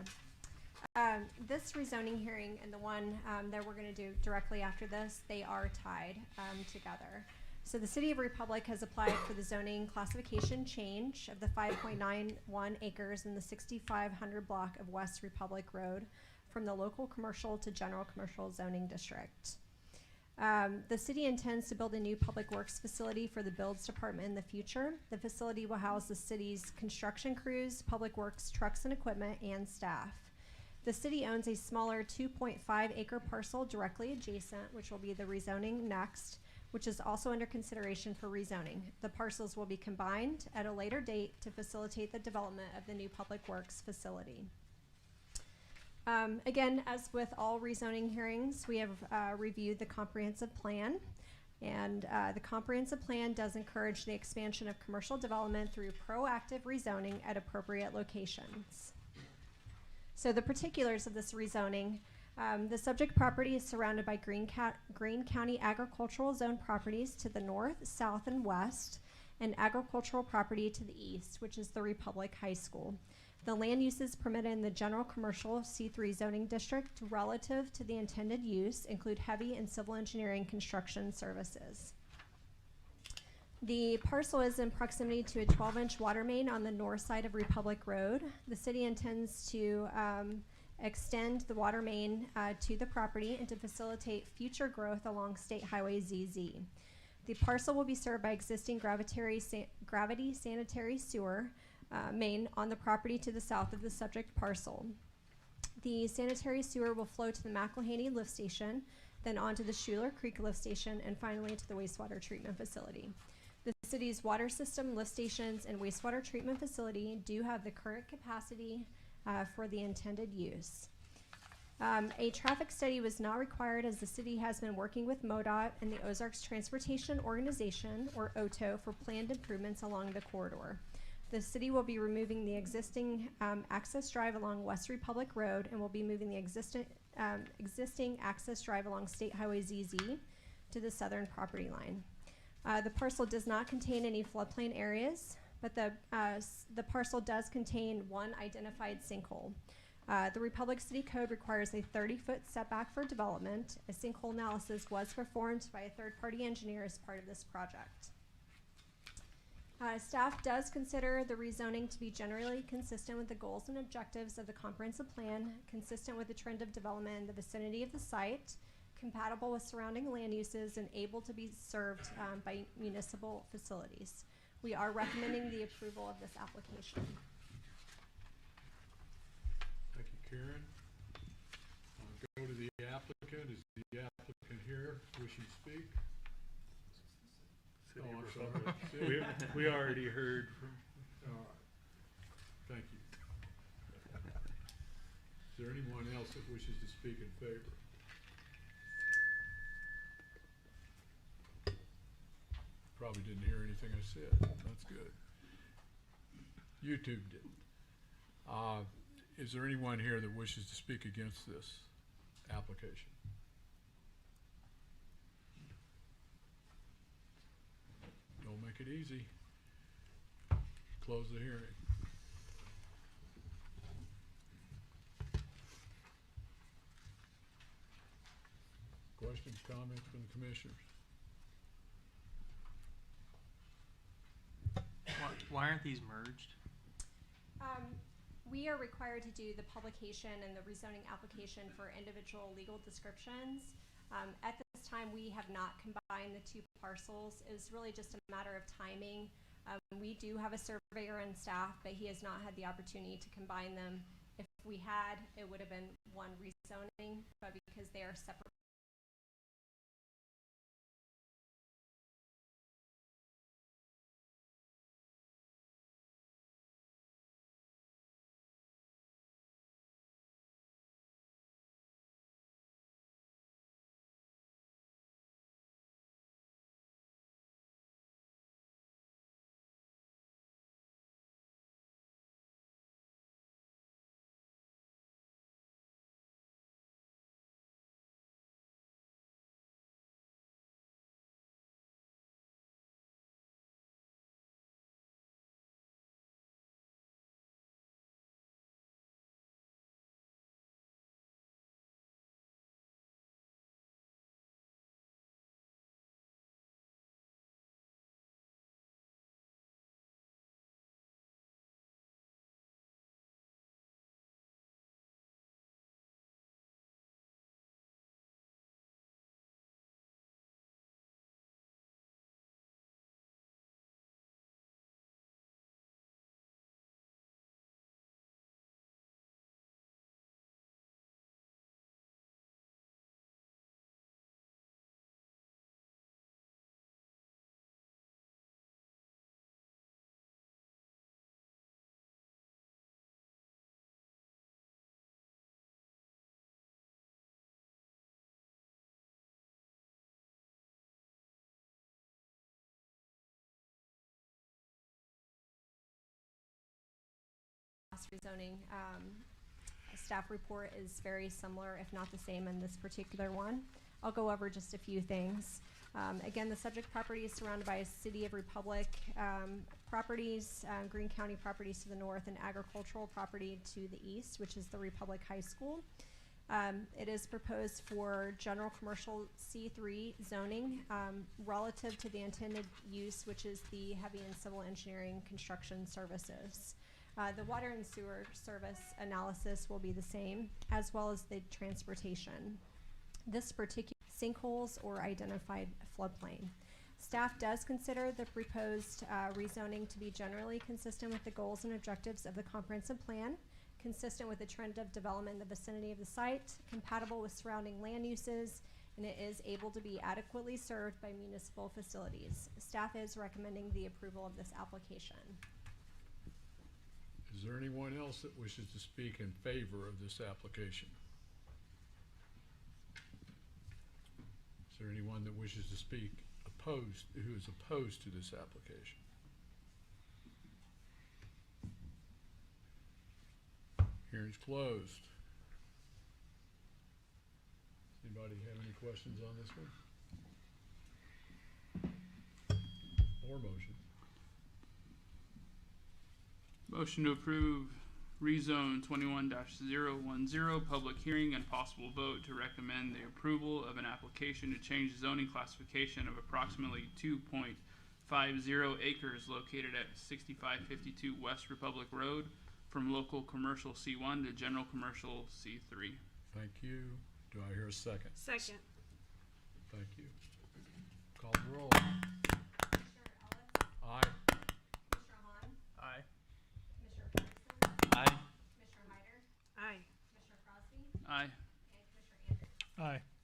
This rezoning hearing and the one that we're going to do directly after this, they are tied together. So the City of Republic has applied for the zoning classification change of the 5.91 acres in the 6500 block of West Republic Road from the local commercial to general commercial zoning district. The city intends to build a new public works facility for the builds department in the future. The facility will house the city's construction crews, public works trucks and equipment, and staff. The city owns a smaller 2.5 acre parcel directly adjacent, which will be the rezoning next, which is also under consideration for rezoning. The parcels will be combined at a later date to facilitate the development of the new public works facility. Again, as with all rezoning hearings, we have reviewed the comprehensive plan, and the comprehensive plan does encourage the expansion of commercial development through proactive rezoning at appropriate locations. So the particulars of this rezoning, the subject property is surrounded by Greene County agricultural zone properties to the north, south, and west, and agricultural property to the east, which is the Republic High School. The land uses permitted in the general commercial C3 zoning district relative to the intended use include heavy and civil engineering construction services. The parcel is in proximity to a 12-inch water main on the north side of Republic Road. The city intends to extend the water main to the property and to facilitate future growth along State Highway ZZ. The parcel will be served by existing gravity sanitary sewer main on the property to the south of the subject parcel. The sanitary sewer will flow to the McElhaney lift station, then onto the Schuler Creek lift station, and finally to the wastewater treatment facility. The city's water system, lift stations, and wastewater treatment facility do have the current capacity for the intended use. A traffic study was not required as the city has been working with MoDOT and the Ozarks Transportation Organization, or OTO, for planned improvements along the corridor. The city will be removing the existing access drive along West Republic Road and will be moving the existing access drive along State Highway ZZ to the southern property line. The parcel does not contain any floodplain areas, but the parcel does contain one identified sinkhole. The Republic City Code requires a 30-foot setback for development. A sinkhole analysis was performed by a third-party engineer as part of this project. Staff does consider the rezoning to be generally consistent with the goals and objectives of the comprehensive plan, consistent with the trend of development in the vicinity of the site, compatible with surrounding land uses, and able to be served by municipal facilities. We are recommending the approval of this application. Thank you, Karen. Go to the applicant. Is the applicant here wishing to speak? City Oh, of I'm sorry. Republic. We already heard from. All right. Thank you. Is there anyone else that wishes to speak in favor? Probably didn't hear anything I said. That's good. YouTube did. Is there anyone here that wishes to speak against this application? Don't make it easy. Close the hearing. Questions, comments from the commissioners? Why aren't these merged? We are required to do the publication and the rezoning application for individual legal descriptions. At this time, we have not combined the two parcels. It was really just a matter of timing. We do have a surveyor on staff, but he has not had the opportunity to combine them. If we had, it would have been one rezoning, but because they are separate. Rezoning staff report is very similar, if not the same, in this particular one. I'll go over just a few things. Again, the subject property is surrounded by a City of Republic properties, Greene County properties to the north, and agricultural property to the east, which is the Republic High School. It is proposed for general commercial C3 zoning relative to the intended use, which is the heavy and civil engineering construction services. The water and sewer service analysis will be the same, as well as the transportation. This particular sinkholes or identified floodplain. Staff does consider the proposed rezoning to be generally consistent with the goals and objectives of the comprehensive plan, consistent with the trend of development in the vicinity of the site, compatible with surrounding land uses, and it is able to be adequately served by municipal facilities. Staff is recommending the approval of this application. Is there anyone else that wishes to speak in favor of this application? Is there anyone that wishes to speak opposed, who is opposed to this application? Hearing's closed. Anybody have any questions on this one? Or motion? Motion to approve rezone 21-010, public hearing and possible vote to recommend the approval of an application to change zoning classification of approximately 2.50 acres located at 6552 West Republic Road from local commercial C1 to general commercial C3. Thank you. Do I hear a second? Second. Thank you. Call the roll. Commissioner Ellis? Aye. Commissioner Hahn? Aye. Commissioner Ferguson? Aye. Commissioner Hyder? Aye. Commissioner Crosby? Aye. And Commissioner Andrews? Aye. Thank you.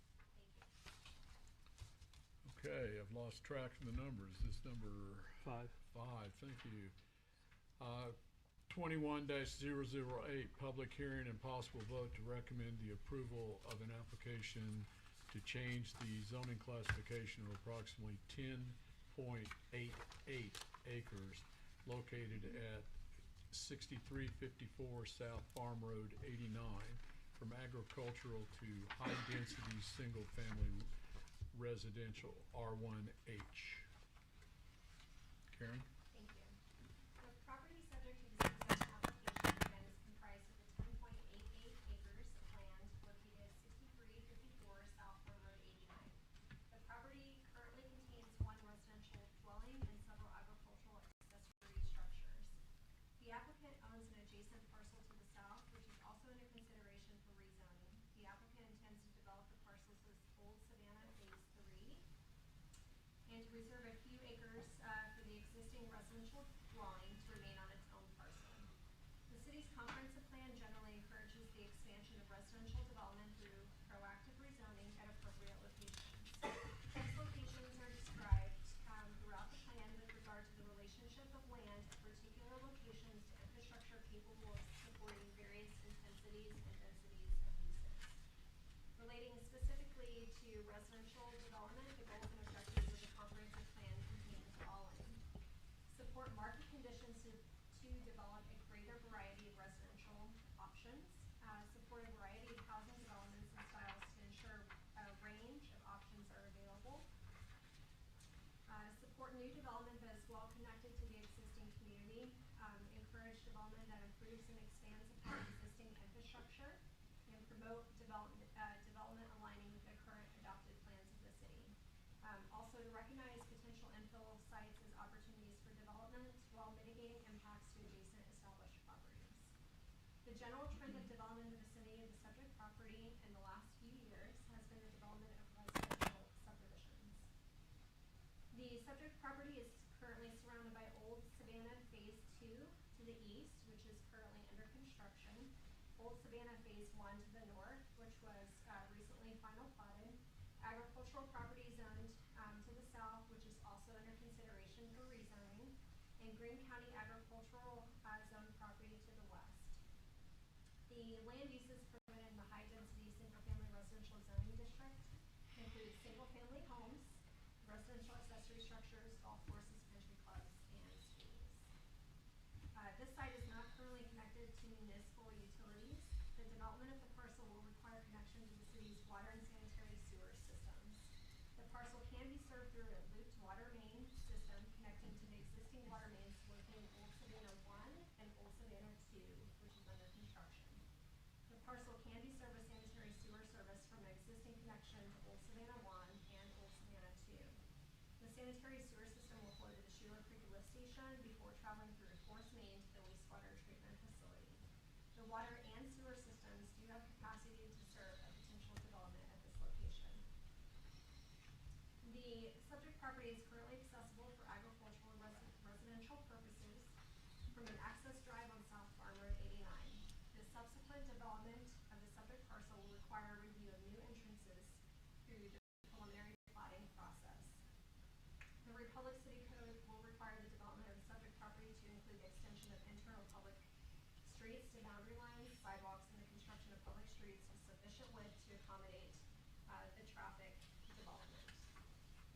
Okay, I've lost track of the numbers. This number 5. 5, thank you. 21-008, public hearing and possible vote to recommend the approval of an application to change the zoning classification of approximately 10.88 acres located at 6354 South Farm Road 89 from agricultural to high-density single-family residential R1H. Karen? Thank you. The property subject to this rezone application again is comprised of the 10.88 acres of land located at 6354 South Farm Road 89. The property currently contains one residential dwelling and several agricultural accessory structures. The applicant owns an adjacent parcel to the south, which is also under consideration for rezoning. The applicant intends to develop the parcels as Old Savannah Phase 3 and to reserve a few acres for the existing residential dwelling to remain on its own parcel. The city's comprehensive plan generally encourages the expansion of residential development through proactive rezoning at appropriate locations. These locations are described throughout the plan with regard to the relationship of land at particular locations to infrastructure capable of supporting various intensities and densities of uses. Relating specifically to residential development, the goals and objectives of the comprehensive plan contain the following. Support market conditions to develop a greater variety of residential options. Support a variety of housing developments and styles to ensure a range of options are available. Support new development that is well connected to the existing community. Encourage development that improves and expands upon existing infrastructure, and promote development aligning with the current adopted plans of the city. Also to recognize potential infill sites as opportunities for development while mitigating impacts to adjacent established properties. The general trend of development in the vicinity of the subject property in the last few years has been the development of residential subdivisions. The subject property is currently surrounded by Old Savannah Phase 2 to the east, which is currently under construction. Old Savannah Phase 1 to the north, which was recently final platted. Agricultural property zoned to the south, which is also under consideration for rezoning. And Greene County agricultural zone property to the west. The land uses permitted in the high-density single-family residential zoning district include single-family homes, residential accessory structures, golf courses, country clubs, and schools. This site is not currently connected to municipal utilities. The development of the parcel will require connection to the city's water and sanitary sewer systems. The parcel can be served through a looped water main system connecting to the existing water mains located in Old Savannah 1 and Old Savannah 2, which is under construction. The parcel can be served with sanitary sewer service from an existing connection to Old Savannah 1 and Old Savannah 2. The sanitary sewer system will flow to the Sheila Creek lift station before traveling through a forced main to the wastewater treatment facility. The water and sewer systems do have capacity to serve a potential development at this location. The subject property is currently accessible for agricultural and residential purposes from an access drive on South Farm Road 89. The subsequent development of the subject parcel will require a review of new entrances through the preliminary platting process. The Republic City Code will require the development of the subject property to include the extension of internal public streets to boundary lines, sidewalks, and the construction of public streets with sufficient width to accommodate the traffic development.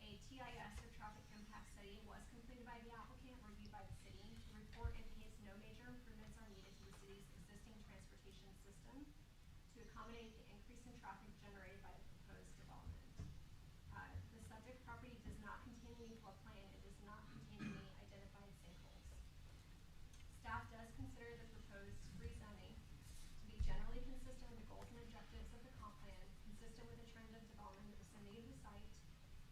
A TIS or traffic impact study was completed by the applicant, reviewed by the city. The report indicates no major improvements are needed to the city's existing transportation system to accommodate the increase in traffic generated by the proposed development. The subject property does not contain any floodplain and does not contain any identified sinkholes. Staff does consider the proposed rezoning to be generally consistent with the goals and objectives of the comp plan, consistent with the trend of development in the vicinity of the site,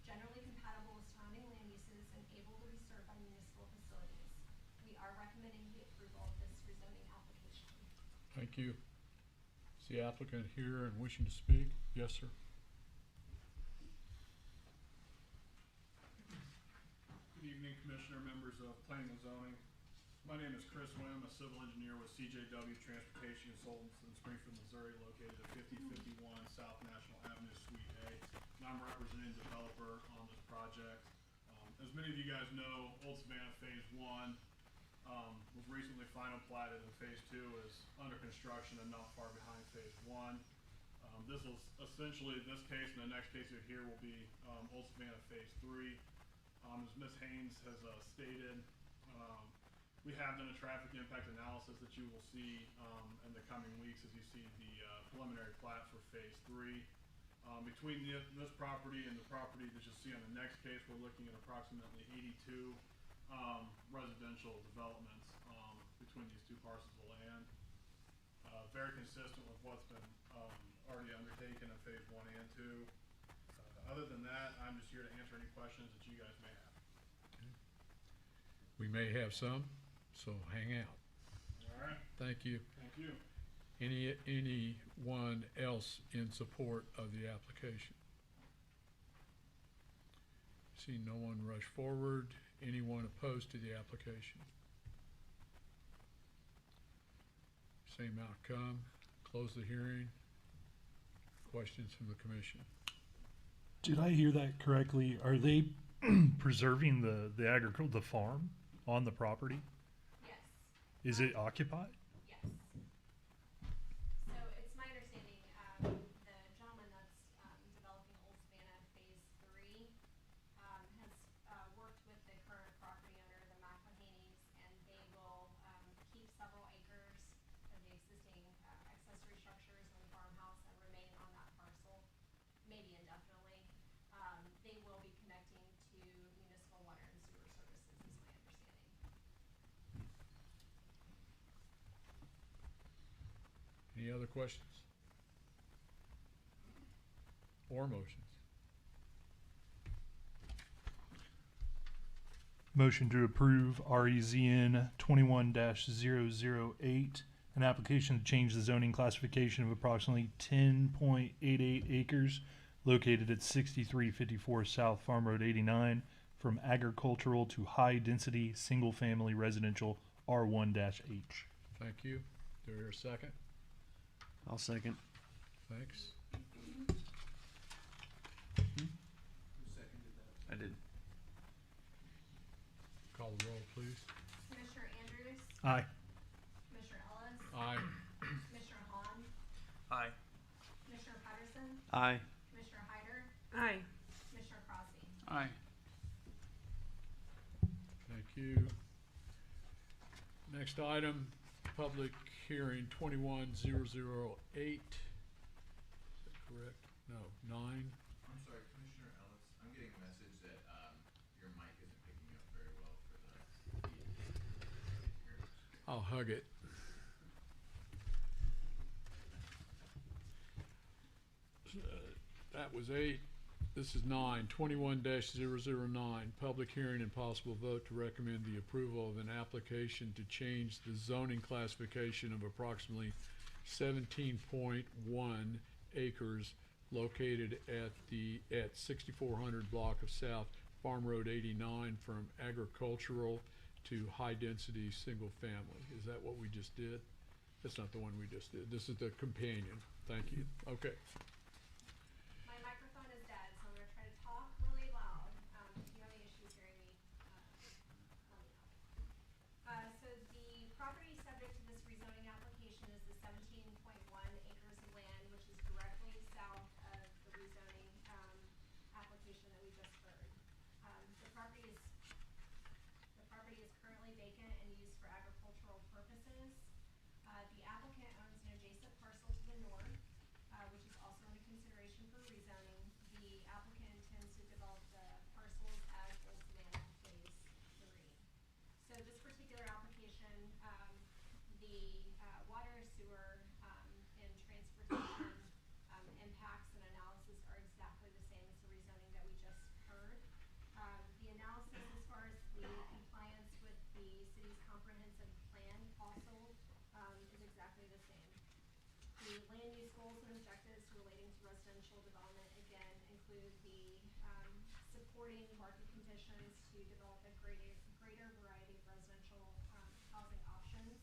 generally compatible with surrounding land uses, and able to be served by municipal facilities. We are recommending the approval of this rezoning application. Thank you. Is the applicant here and wishing to speak? Yes, sir. Good evening, Commissioner, members of Planning and Zoning. My name is Chris Wim, a civil engineer with CJW Transportation Consultants in Springfield, Missouri, located at 5051 South National Avenue, Suite A. And I'm representing the developer on this project. As many of you guys know, Old Savannah Phase 1 was recently final platted, and Phase 2 is under construction and not far behind Phase 1. This will essentially, this case and the next case here will be Old Savannah Phase 3. As Ms. Haynes has stated, we have done a traffic impact analysis that you will see in the coming weeks as you see the preliminary plat for Phase 3. Between this property and the property that you'll see on the next case, we're looking at approximately 82 residential developments between these two parcels of land. Very consistent with what's been already undertaken in Phase 1 and 2. Other than that, I'm just here to answer any questions that you guys may have. We may have some, so hang out. All right. Thank you. Thank you. Anyone else in support of the application? See no one rush forward. Anyone opposed to the application? Same outcome. Close the hearing. Questions from the commission? Did I hear that correctly? Are they preserving the agricultural, the farm on the property? Yes. Is it occupied? Yes. So it's my understanding, the gentleman that's developing Old Savannah Phase 3 has worked with the current property owner, the McElhaney's, and they will keep several acres of the existing accessory structures and farmhouse and remain on that parcel, maybe indefinitely. They will be connecting to municipal water and sewer services, is my understanding. Any other questions? Or motions? Motion to approve REZN 21-008, an application to change the zoning classification of approximately 10.88 acres located at 6354 South Farm Road 89 from agricultural to high-density, single-family residential R1-H. Thank you. Do I hear a second? I'll second. Thanks. I did. Call the roll, please. Commissioner Andrews? Aye. Commissioner Ellis? Aye. Commissioner Hahn? Aye. Commissioner Patterson? Aye. Commissioner Hyder? Aye. Commissioner Crosby? Aye. Thank you. Next item, public hearing 21008. Is that correct? No, 9. I'm sorry, Commissioner Ellis, I'm I'll hug it. That was 8. This is 9, 21-009, public hearing and possible vote to recommend the approval of an application to change the zoning classification of approximately 17.1 acres located at 6400 block of South Farm Road 89 from agricultural to high-density single-family. Is that what we just did? That's not the one we just did. This is the companion. Thank you. Okay. My microphone is dead, so I'm gonna try to talk really loud. If you have any issues hearing me, let me know. So the property subject to this rezoning application is the 17.1 acres of land, which is directly south of the rezoning, application that we just heard. The property is currently vacant and used for agricultural purposes. The applicant owns an adjacent parcel to the north, which is also under consideration for rezoning. The applicant intends to develop the parcels as Old Savannah Phase 3. So this particular application, the water, sewer, and transportation impacts and analysis are exactly the same as the rezoning that we just heard. The analysis as far as the compliance with the city's comprehensive plan also is exactly the same. The land use goals and objectives relating to residential development again include the supporting market conditions to develop a greater variety of residential housing options,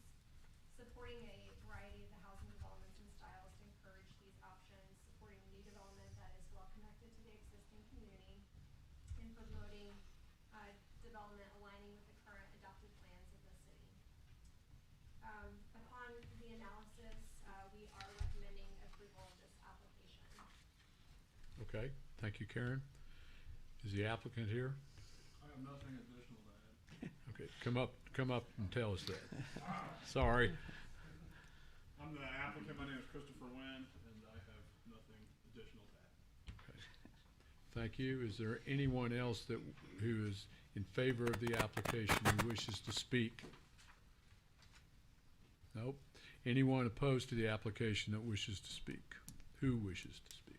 supporting a variety of the housing developments and styles to encourage these options, supporting new development that is well connected to the existing community, and promoting development aligning with the current adopted plans of the city. Upon the analysis, we are recommending approval of this application. Okay. Thank you, Karen. Is the applicant here? I have nothing additional to add. Okay. Come up and tell us that. Sorry. I'm the applicant. My name is Christopher Wynn, and I have nothing additional to add. Okay. Thank you. Is there anyone else who is in favor of the application who wishes to speak? Nope. Anyone opposed to the application that wishes to speak? Who wishes to speak?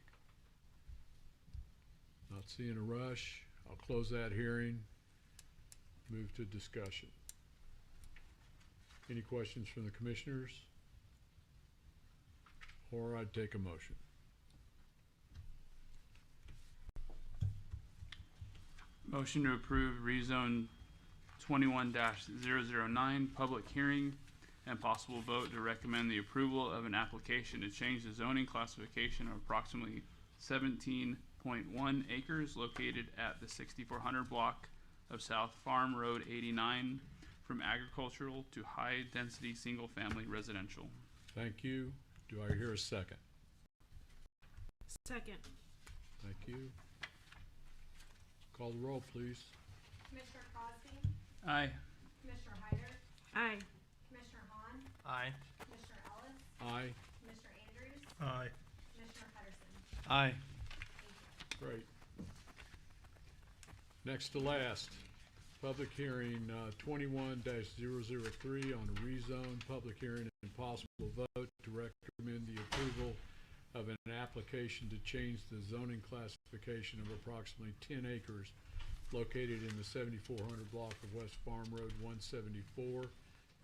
Not seeing a rush. I'll close that hearing. Move to discussion. Any questions from the commissioners? Or I'd take a motion. Motion to approve rezone 21-009, public hearing and possible vote to recommend the approval of an application to change the zoning classification of approximately 17.1 acres located at the 6400 block of South Farm Road 89 from agricultural to high-density single-family residential. Thank you. Do I hear a second? Second. Thank you. Call the roll, please. Commissioner Crosby, Aye. Commissioner Hyder, Aye. Commissioner Hahn, Aye. Commissioner Ellis, Aye. Commissioner Andrews, Aye. Commissioner Pedersen. Aye. Thank you. Great. Next to last, public hearing 21-003 on a rezone, public hearing and possible vote to recommend the approval of an application to change the zoning classification of approximately 10 acres located in the 7400 block of West Farm Road 174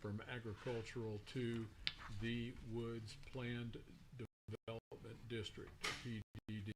from agricultural to the Woods Planned Development District, PDD.